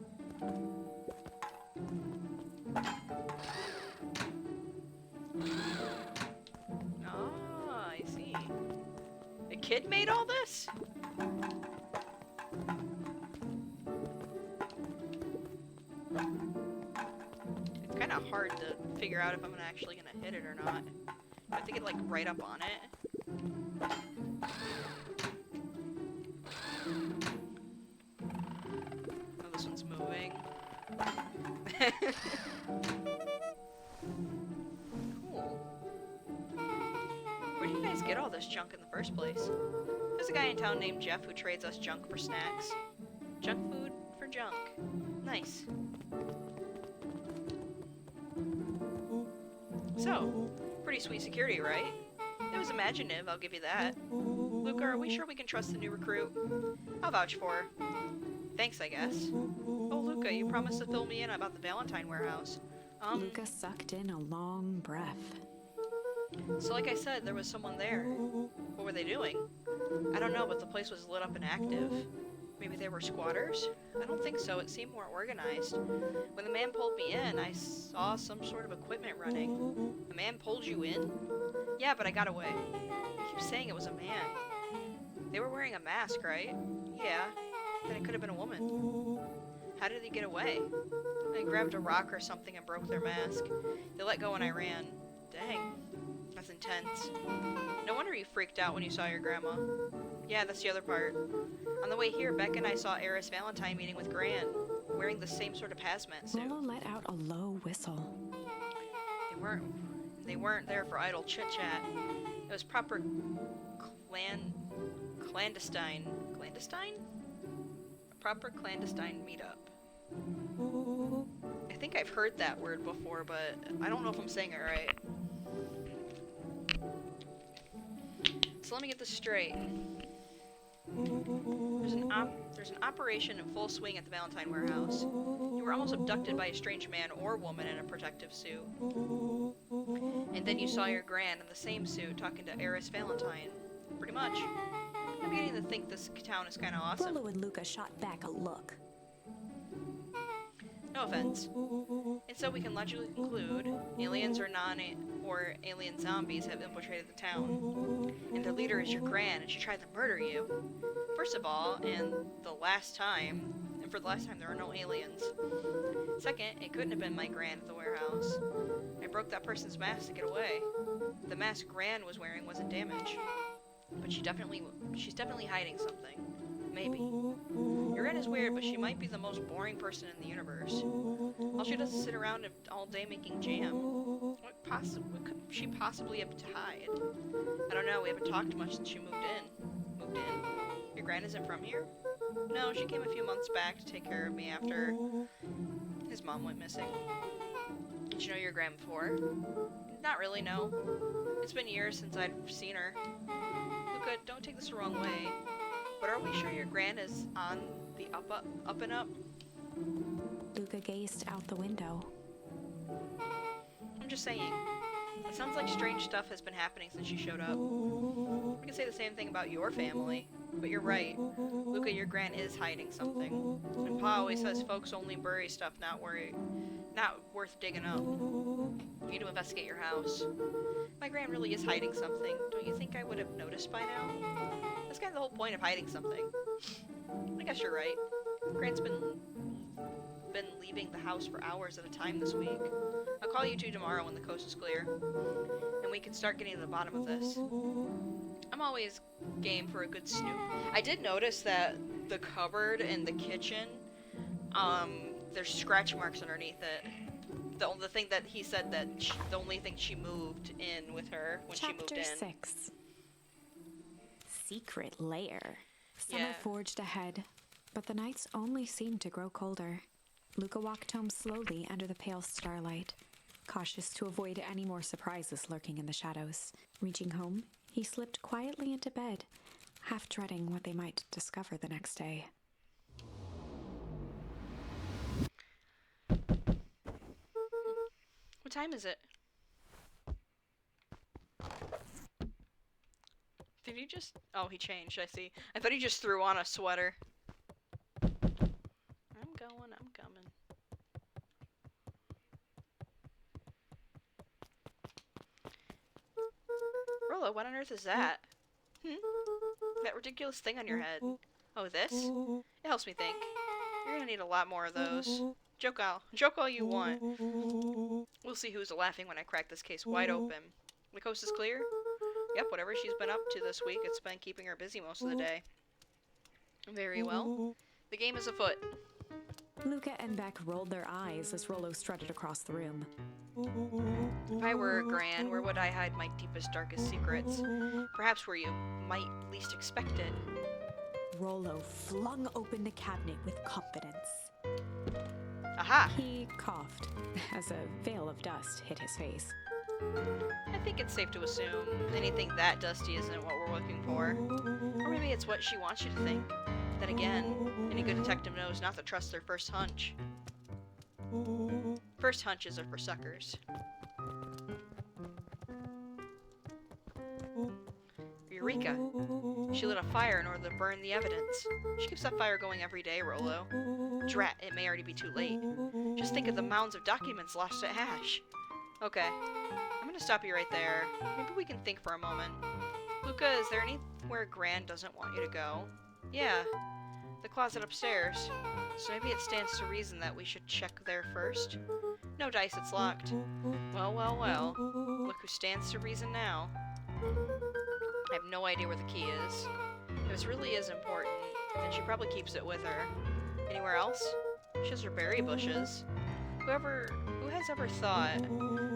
Ah, I see. The kid made all this? It's kind of hard to figure out if I'm actually gonna hit it or not. I have to get like right up on it. Oh, this one's moving. Cool. Where do you guys get all this junk in the first place? There's a guy in town named Jeff who trades us junk for snacks. Junk food for junk. Nice. So, pretty sweet security, right? It was imaginative, I'll give you that. Luca, are we sure we can trust the new recruit? I'll vouch for her. Thanks, I guess. Oh, Luca, you promised to fill me in about the Valentine warehouse. Luca sucked in a long breath. So like I said, there was someone there. What were they doing? I don't know, but the place was lit up and active. Maybe they were squatters? I don't think so, it seemed more organized. When the man pulled me in, I saw some sort of equipment running. The man pulled you in? Yeah, but I got away. I keep saying it was a man. They were wearing a mask, right? Yeah. Then it could have been a woman. How did he get away? I grabbed a rock or something and broke their mask. They let go and I ran. Dang. That's intense. No wonder you freaked out when you saw your grandma. Yeah, that's the other part. On the way here, Beck and I saw Eris Valentine meeting with Gran, wearing the same sort of hazmat suit. Rollo let out a low whistle. They weren't there for idle chit-chat. It was proper clandestine. Clandestine? A proper clandestine meetup. I think I've heard that word before, but I don't know if I'm saying it right. So let me get this straight. There's an operation in full swing at the Valentine warehouse. You were almost abducted by a strange man or woman in a protective suit. And then you saw your Gran in the same suit talking to Eris Valentine. Pretty much. I'm beginning to think this town is kind of awesome. Rollo and Luca shot back a look. No offense. And so we can logically conclude aliens or alien zombies have infiltrated the town. And their leader is your Gran, and she tried to murder you. First of all, for the last time, there are no aliens. Second, it couldn't have been my Gran at the warehouse. I broke that person's mask to get away. The mask Gran was wearing wasn't damaged. But she's definitely hiding something. Maybe. Your Your Gran is weird, but she might be the most boring person in the universe. All she does is sit around all day making jam. What could she possibly have to hide? I don't know, we haven't talked much since she moved in. Moved in? Your Gran isn't from here? No, she came a few months back to take care of me after his mom went missing. Did you know your Gran before? Not really, no. It's been years since I've seen her. Luca, don't take this the wrong way, but are we sure your Gran is on the up and up? Luca gazed out the window. I'm just saying. It sounds like strange stuff has been happening since she showed up. We can say the same thing about your family, but you're right. Luca, your Gran is hiding something. And Pa always says folks only bury stuff not worth digging up. You need to investigate your house. My Gran really is hiding something. Don't you think I would have noticed by now? That's kind of the whole point of hiding something. I guess you're right. Gran's been leaving the house for hours at a time this week. I'll call you two tomorrow when the coast is clear, and we can start getting to the bottom of this. I'm always game for a good snoop. I did notice that the cupboard in the kitchen, there's scratch marks underneath it. The thing that he said that the only thing she moved in with her when she moved in. Chapter 6. Secret lair. Summer Yeah. forged ahead, but the nights only seemed to grow colder. Luca walked home slowly under the pale starlight, cautious to avoid any more surprises lurking in the shadows. Reaching home, he slipped quietly into bed, half dreading what they might discover the next day. What time is it? Did he just... Oh, he changed, I see. I thought he just threw on a sweater. I'm coming. Rolo, what on earth is that? That ridiculous thing on your head. Oh, this? It helps me think. You're gonna need a lot more of those. Joke all you want. We'll see who's laughing when I crack this case wide open. The coast is clear? Yep, whatever she's been up to this week, it's been keeping her busy most of the day. Very well. The game is afoot. Luca and Beck rolled their eyes as Rollo strutted across the room. If I were a Gran, where would I hide my deepest, darkest secrets? Perhaps where you might least expect it. Rollo flung open the cabinet with confidence. Aha! He coughed as a veil of dust hit his face. I think it's safe to assume anything that dusty isn't what we're looking for. Or maybe it's what she wants you to think. Then again, any good detective knows not to trust their first hunch. First hunches are for suckers. Eureka! She lit a fire in order to burn the evidence. She keeps that fire going every day, Rollo. Drat, it may already be too late. Just think of the mounds of documents lost at hash. Okay, I'm gonna stop you right there. Maybe we can think for a moment. Luca, is there anywhere Gran doesn't want you to go? Yeah, the closet upstairs. So maybe it stands to reason that we should check there first? No dice, it's locked. Well, well, well. Look who stands to reason now. I have no idea where the key is. If this really is important, then she probably keeps it with her. Anywhere else? She has her berry bushes. Who has ever thought,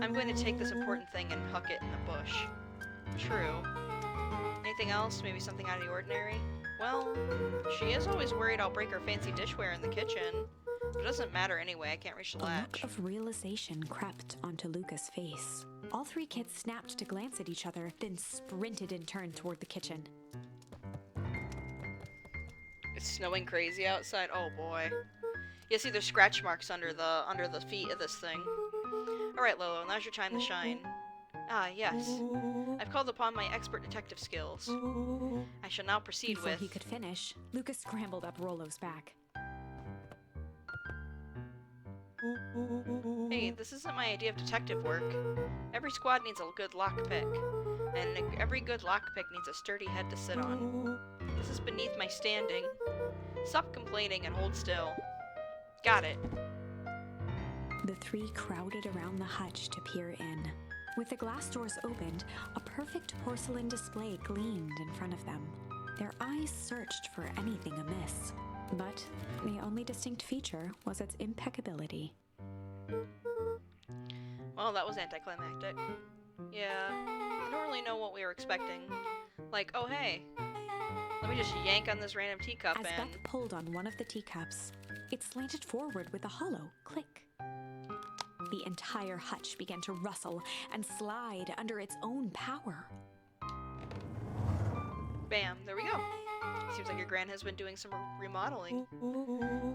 I'm going to take this important thing and huck it in the bush? True. Anything else? Maybe something out of the ordinary? Well, she is always worried I'll break her fancy dishware in the kitchen. But it doesn't matter anyway, I can't reach the A look latch. of realization crept onto Luca's face. All three kids snapped to glance at each other, then sprinted in turn toward the kitchen. It's snowing crazy outside. Oh boy. You see there's scratch marks under the feet of this thing. Alright, Lolo, now's your time to shine. Ah, yes. I've called upon my expert detective skills. I shall now proceed Before with... he could finish, Luca scrambled up Rollo's back. Hey, this isn't my idea of detective work. Every squad needs a good lockpick, and every good lockpick needs a sturdy head to sit on. This is beneath my standing. Stop complaining and hold still. Got it. The three crowded around the hutch to peer in. With the glass doors opened, a perfect porcelain display gleamed in front of them. Their eyes searched for anything amiss. But the only distinct feature was its impeccability. Well, that was anticlimactic. Yeah, I don't really know what we were expecting. Like, oh hey, let me just yank on this random teacup As and... Beth pulled on one of the teacups, it slanted forward with a hollow click. The entire hutch began to rustle and slide under its own power. Bam, there we go. Seems like your gran has been doing some remodeling.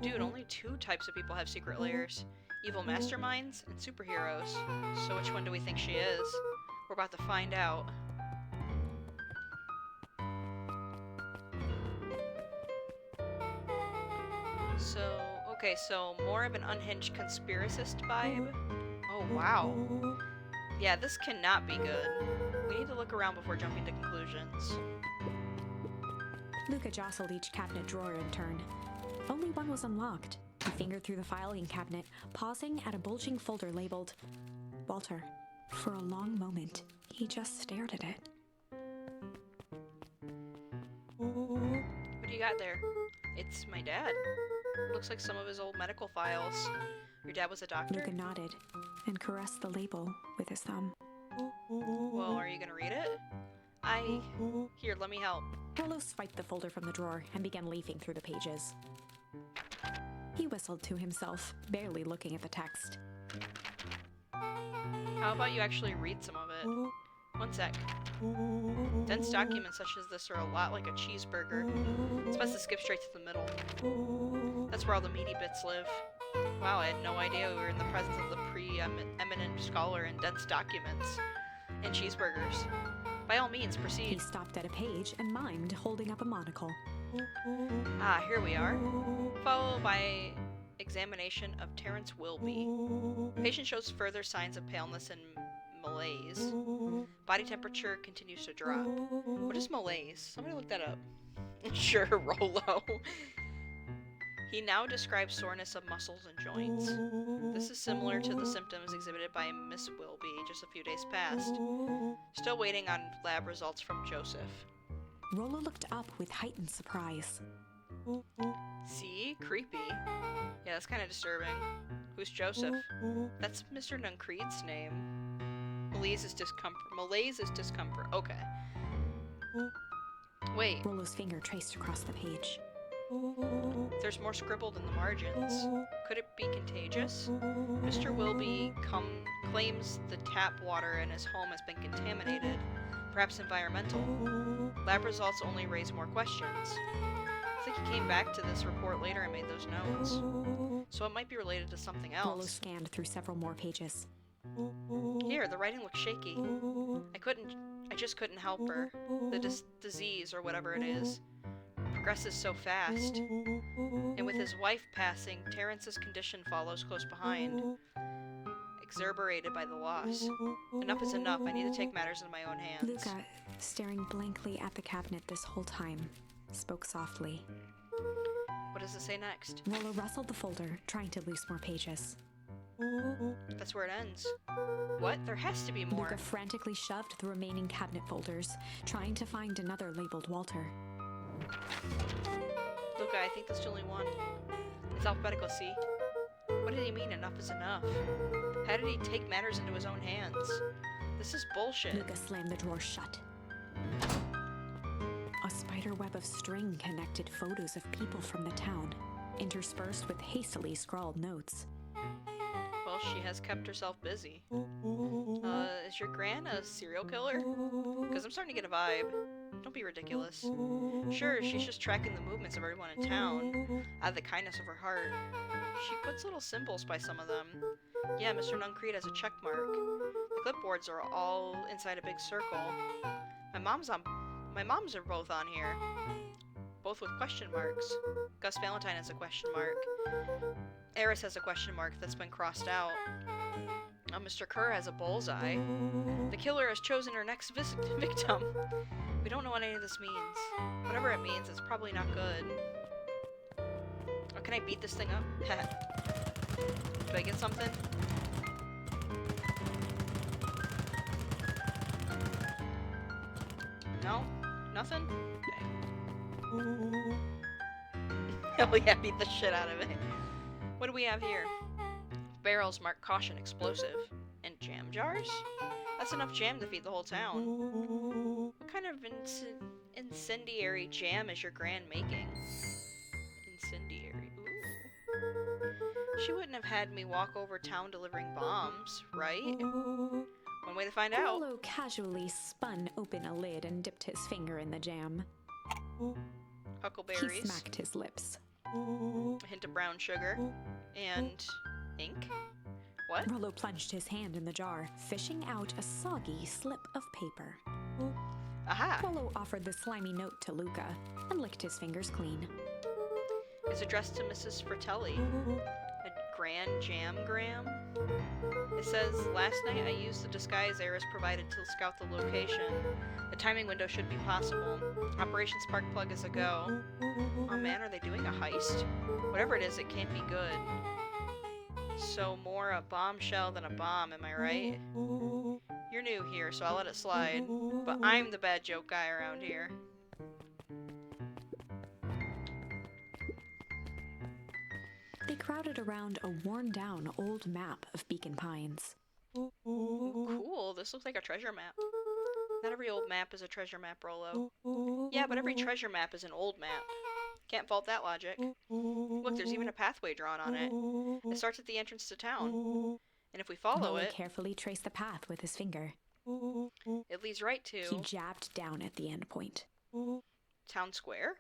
Dude, only 2 types of people have secret layers. Evil masterminds and superheroes. So which one do we think she is? We're about to find out. So, okay, so more of an unhinged conspiracist vibe. Oh, wow. Yeah, this cannot be good. We need to look around before jumping to conclusions. Luca jostled each cabinet drawer in turn. Only one was unlocked. He fingered through the filing cabinet, pausing at a bulging folder labeled Walter. For a long moment, he just stared at it. What do you got there? It's my dad. Looks like some of his old medical files. Your dad was a doctor? Luca nodded and caressed the label with his thumb. Well, are you gonna read it? Here, let me help. Rollo swiped the folder from the drawer and began leafing through the pages. He whistled to himself, barely looking at the text. How about you actually read some of it? One sec. Dense documents such as this are a lot like a cheeseburger. It's best to skip straight to the middle. That's where all the meaty bits live. Wow, I had no idea we were in the presence of the pre-eminent scholar in dense documents and cheeseburgers. By all means, He proceed. stopped at a page and mimed, holding up a monocle. Ah, here we are. Followed by examination of Terrence Wilby. Patient shows further signs of paleness and malaise. Body temperature continues to drop. What is malaise? Somebody look that up. Sure, Rollo. He now describes soreness of muscles and joints. This is similar to the symptoms exhibited by Miss Wilby just a few days past. Still waiting on lab results from Joseph. Rollo looked up with heightened surprise. See? Creepy. Yeah, that's kind of disturbing. Who's Joseph? That's Mr. Nuncreed's name. Malaise is discomfort. Malaise is discomfort. Okay. Wait, Rollo's finger traced across the page. there's more scribbled in the margins. Could it be contagious? Mr. Wilby claims the tap water in his home has been contaminated. Perhaps environmental. Lab results only raise more questions. I think he came back to this report later and made those notes. So it might be related to something Rollo else. scanned through several more pages. Here, the writing looks shaky. I just couldn't help her. The disease, or whatever it is, progresses so fast. And with his wife passing, Terrence's condition follows close behind, exacerbated by the loss. Enough is enough. I need to take matters into my own hands. Luca, staring blankly at the cabinet this whole time, spoke softly. What does it say next? Rollo rustled the folder, trying to loose more pages. That's where it ends. What? There has to be more. Luca frantically shoved the remaining cabinet folders, trying to find another labeled Walter. Luca, I think that's the only one. It's alphabetical, see? What did he mean, enough is enough? How did he take matters into his own hands? This is bullshit. Luca slammed the drawer shut. A spider web of string connected photos of people from the town, interspersed with hastily scrawled notes. Well, she has kept herself busy. Is your gran a serial killer? Because I'm starting to get a vibe. Don't be ridiculous. Sure, she's just tracking the movements of everyone in town, out of the kindness of her heart. She puts little symbols by some of them. Yeah, Mr. Nuncreed has a check mark. The clipboards are all inside a big circle. My moms are both on here. Both with question marks. Gus Valentine has a question mark. Eris has a question mark that's been crossed out. Mr. Kerr has a bullseye. The killer has chosen her next victim. We don't know what any of this means. Whatever it means, it's probably not good. Oh, can I beat this thing up? Do I get something? No? Nothing? Okay. Oh yeah, beat the shit out of it. What do we have here? Barrels marked caution explosive. And jam jars? That's enough jam to feed the whole town. What kind of incendiary jam is your gran making? Incendiary. Ooh. She wouldn't have had me walk over town delivering bombs, right? One way to find out. Rollo casually spun open a lid and dipped his finger in the jam. Huckleberries. He smacked his lips. A hint of brown sugar. And ink? What? Rollo plunged his hand in the jar, fishing out a soggy slip of paper. Aha! Rollo offered the slimy note to Luca and licked his fingers clean. It's addressed to Mrs. Fratelli. A grand jam gram? It says, last night I used the disguise Eris provided to scout the location. The timing window should be possible. Operation Spark Plug is a go. Oh man, are they doing a heist? Whatever it is, it can't be good. So more a bombshell than a bomb, am I right? You're new here, so I'll let it slide. But I'm the bad joke guy around here. They crowded around a worn-down old map of Beacon Pines. Ooh, cool. This looks like a treasure map. Not every old map is a treasure map, Rollo. Yeah, but every treasure map is an old map. Can't fault that logic. Look, there's even a pathway drawn on it. It starts at the entrance to town. And if we follow Rollo it, carefully traced the path with his finger. it leads right to He jabbed down at the end point. Town Square?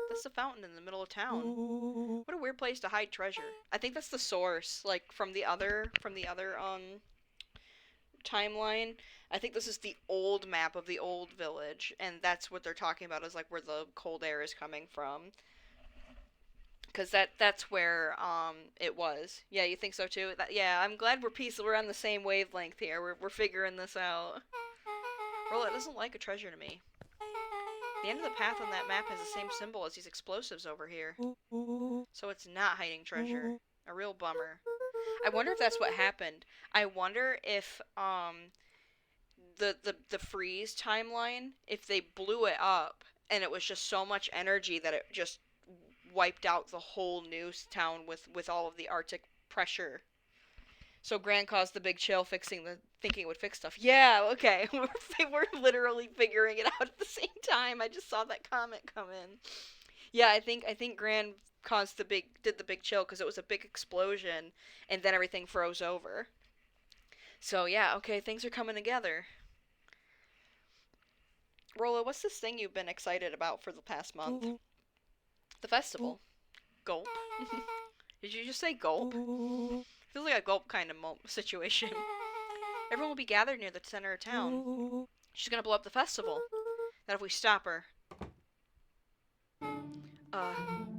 That's the fountain in the middle of town. What a weird place to hide treasure. I think that's the source, like from the other timeline. I think this is the old map of the old village, and that's what they're talking about is like where the cold air is coming from. Cause that's where it was. Yeah, you think so too? Yeah, I'm glad we're on the same wavelength here. We're figuring this out. Rollo, it doesn't like a treasure to me. The end of the path on that map has the same symbol as these explosives over here. So it's not hiding treasure. A real bummer. I wonder if that's what happened. I wonder if the freeze timeline, if they blew it up and it was just so much energy that it just wiped out the whole new town with all of the Arctic pressure. So Gran caused the big chill, thinking it would fix stuff. Yeah, okay. We're literally figuring it out at the same time. I just saw that comment come in. Yeah, I think Gran did the big chill because it was a big explosion and then everything froze over. So yeah, okay, things are coming together. Rollo, what's this thing you've been excited about for the past month? The festival. Gulp. Did you just say gulp? Feels like a gulp kind of situation. Everyone will be gathered near the center of town. She's gonna blow up the festival. That if we stop her.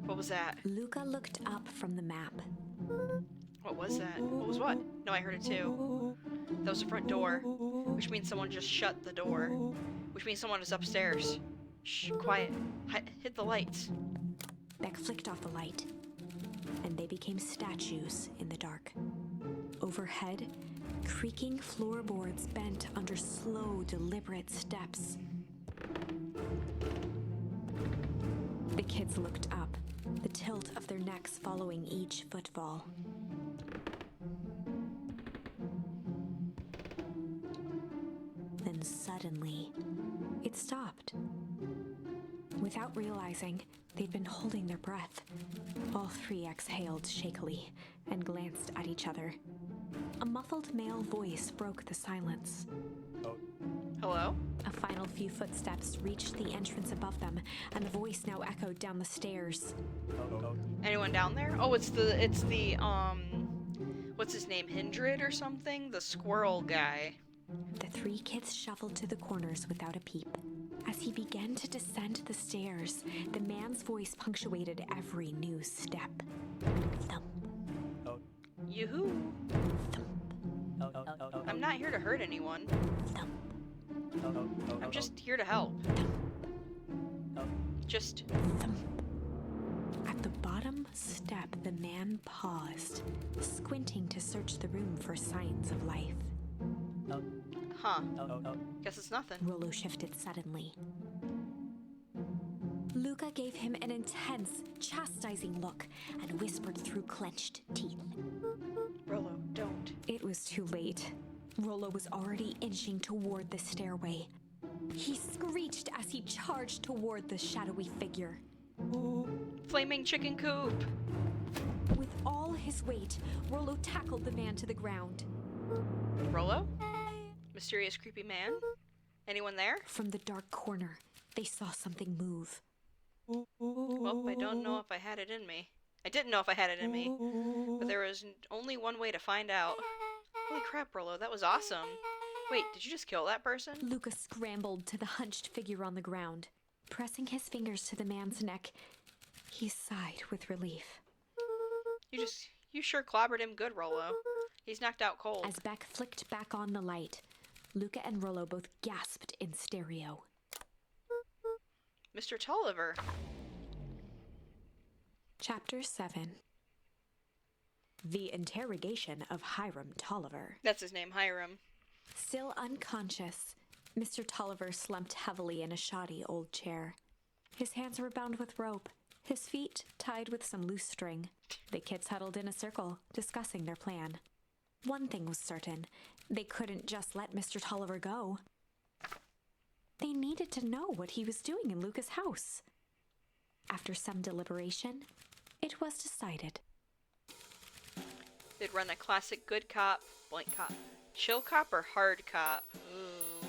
What was that? Luca looked up from the map. What was that? What was what? No, I heard it too. That was the front door. Which means someone just shut the door. Which means someone is upstairs. Shh, quiet. Hit the lights. Beck flicked off the light, and they became statues in the dark. Overhead, creaking floorboards bent under slow, deliberate steps. The kids looked up, the tilt of their necks following each footfall. Then suddenly, it stopped. Without realizing, they'd been holding their breath. All three exhaled shakily and glanced at each other. A muffled male voice broke the silence. Hello? A final few footsteps reached the entrance above them, and the voice now echoed down the stairs. Anyone down there? Oh, it's the what's his name? Hindred or something? The squirrel guy. The three kids shuffled to the corners without a peep. As he began to descend the stairs, the man's voice punctuated every new step. Thump. Yoo-hoo. Thump. I'm not here to hurt anyone. Thump. I'm just here to help. Thump. Just... Thump. At the bottom step, the man paused, squinting to search the room for signs of life. Huh. Guess it's nothing. Rollo shifted suddenly. Luca gave him an intense, chastising look and whispered through clenched teeth. Rollo, don't. It was too late. Rollo was already inching toward the stairway. He screeched as he charged toward the shadowy figure. Flaming chicken coop! With all his weight, Rollo tackled the man to the ground. Rollo? Mysterious creepy man? Anyone there? From the dark corner, they saw something move. Well, I don't know if I had it in me. I didn't know if I had it in me, but there was only one way to find out. Holy crap, Rollo, that was awesome. Wait, did you just kill that person? Luca scrambled to the hunched figure on the ground. Pressing his fingers to the man's neck, he sighed with relief. You sure clobbered him good, Rollo. He's knocked out cold. As Beck flicked back on the light, Luca and Rollo both gasped in stereo. Mr. Tolliver. Chapter 7. The Interrogation of Hiram Tolliver. That's his name, Hiram. Still unconscious, Mr. Tolliver slumped heavily in a shoddy old chair. His hands were bound with rope, his feet tied with some loose string. The kids huddled in a circle, discussing their plan. One thing was certain, they couldn't just let Mr. Tolliver go. They needed to know what he was doing in Luca's house. After some deliberation, it was decided. They'd run a classic good cop, blank cop. Chill cop or hard cop? Ooh.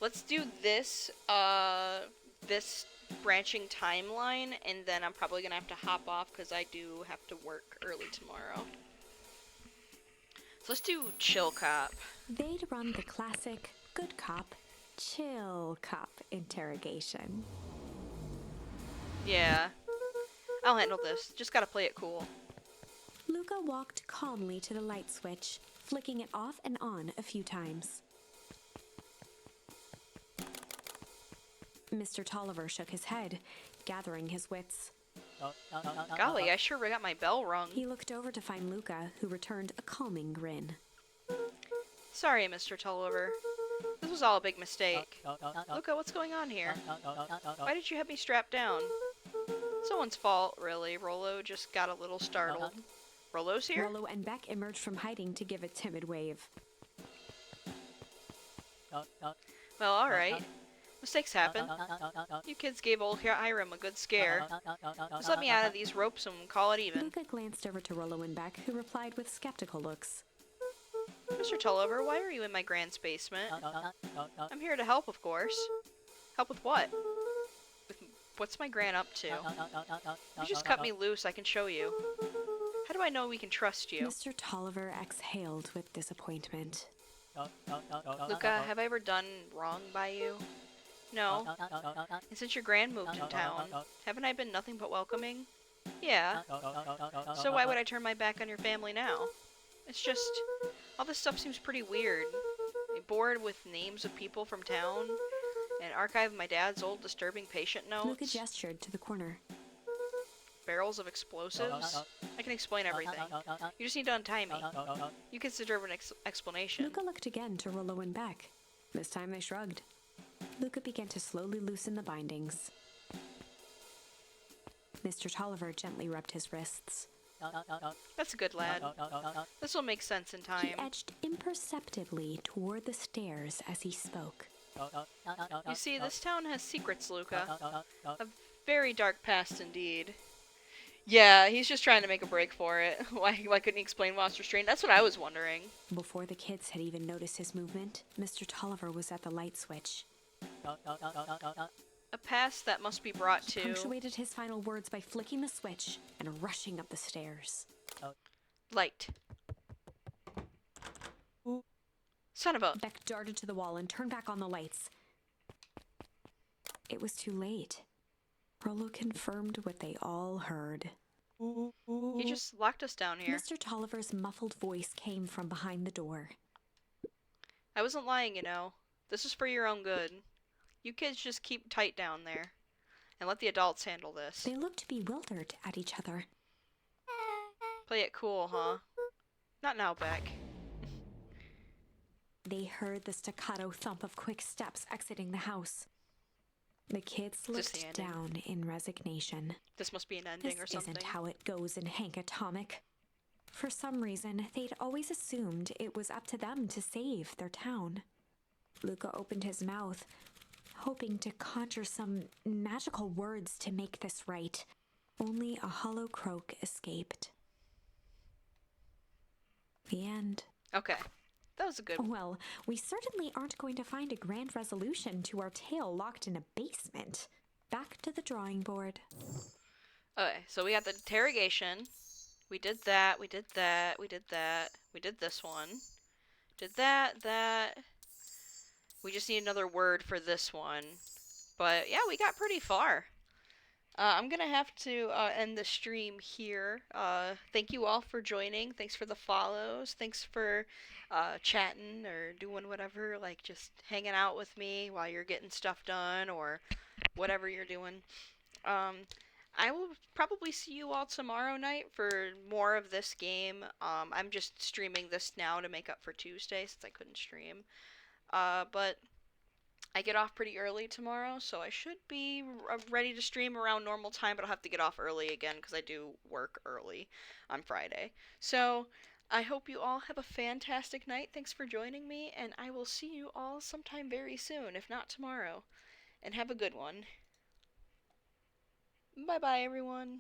Let's do this, this branching timeline, and then I'm probably gonna have to hop off because I do have to work early tomorrow. So let's do chill cop. They'd run the classic good cop, chill cop interrogation. Yeah. I'll handle this. Just gotta play it cool. Luca walked calmly to the light switch, flicking it off and on a few times. Mr. Tolliver shook his head, gathering his wits. Golly, I sure got my bell rung. He looked over to find Luca, who returned a calming grin. Sorry, Mr. Tolliver. This was all a big mistake. Luca, what's going on here? Why did you have me strapped down? Someone's fault, really. Rollo just got a little startled. Rollo's here? Rollo and Beck emerged from hiding to give a timid wave. Well, alright. Mistakes happen. You kids gave old Hiram a good scare. Just let me out of these ropes and call it even. Luca glanced over to Rollo and Beck, who replied with skeptical looks. Mr. Tolliver, why are you in my grand's basement? I'm here to help, of course. Help with what? What's my gran up to? You just cut me loose, I can show you. How do I know we can trust you? Mr. Tolliver exhaled with disappointment. Luca, have I ever done wrong by you? No. And since your gran moved in town, haven't I been nothing but welcoming? Yeah. So why would I turn my back on your family now? It's just, all this stuff seems pretty weird. I'm bored with names of people from town, an archive of my dad's old disturbing patient notes. Luca gestured to the corner. Barrels of explosives? I can explain everything. You just need to untie me. You kids deserve an explanation. Luca looked again to Rollo and Beck. This time they shrugged. Luca began to slowly loosen the bindings. Mr. Tolliver gently rubbed his wrists. That's a good lad. This will make sense in time. He edged imperceptibly toward the stairs as he spoke. You see, this town has secrets, Luca. A very dark past indeed. Yeah, he's just trying to make a break for it. Why couldn't he explain while restrained? That's what I was wondering. Before the kids had even noticed his movement, Mr. Tolliver was at the light switch. A past that must be brought He to... punctuated his final words by flicking the switch and rushing up the stairs. Light. Son of a... Beck darted to the wall and turned back on the lights. It was too late. Rollo confirmed what they all heard. He just locked us down here. Mr. Tolliver's muffled voice came from behind the door. I wasn't lying, you know. This is for your own good. You kids just keep tight down there. And let the adults handle this. They looked bewildered at each other. Play it cool, huh? Not now, Beck. they heard the staccato thump of quick steps exiting the house. The kids Is this the looked ending? down in resignation. This must be an ending or This something. isn't how it goes in Hank Atomic. For some reason, they'd always assumed it was up to them to save their town. Luca opened his mouth, hoping to conjure some magical words to make this right. Only a hollow croak escaped. The end. Okay. That was a good one. Well, we certainly aren't going to find a grand resolution to our tale locked in a basement. Back to the drawing board. Okay, so we got the interrogation. We did that, we did that, we did that. We did this one. Did that. We just need another word for this one. But yeah, we got pretty far. I'm gonna have to end the stream here. Thank you all for joining. Thanks for the follows. Thanks for chatting or doing whatever, like just hanging out with me while you're getting stuff done or whatever you're doing. Um, I will probably see you all tomorrow night for more of this game. I'm just streaming this now to make up for Tuesday since I couldn't stream. But I get off pretty early tomorrow, so I should be ready to stream around normal time, but I'll have to get off early again because I do work early on Friday. So I hope you all have a fantastic night. Thanks for joining me, and I will see you all sometime very soon, if not tomorrow. And have a good one. Bye bye, everyone.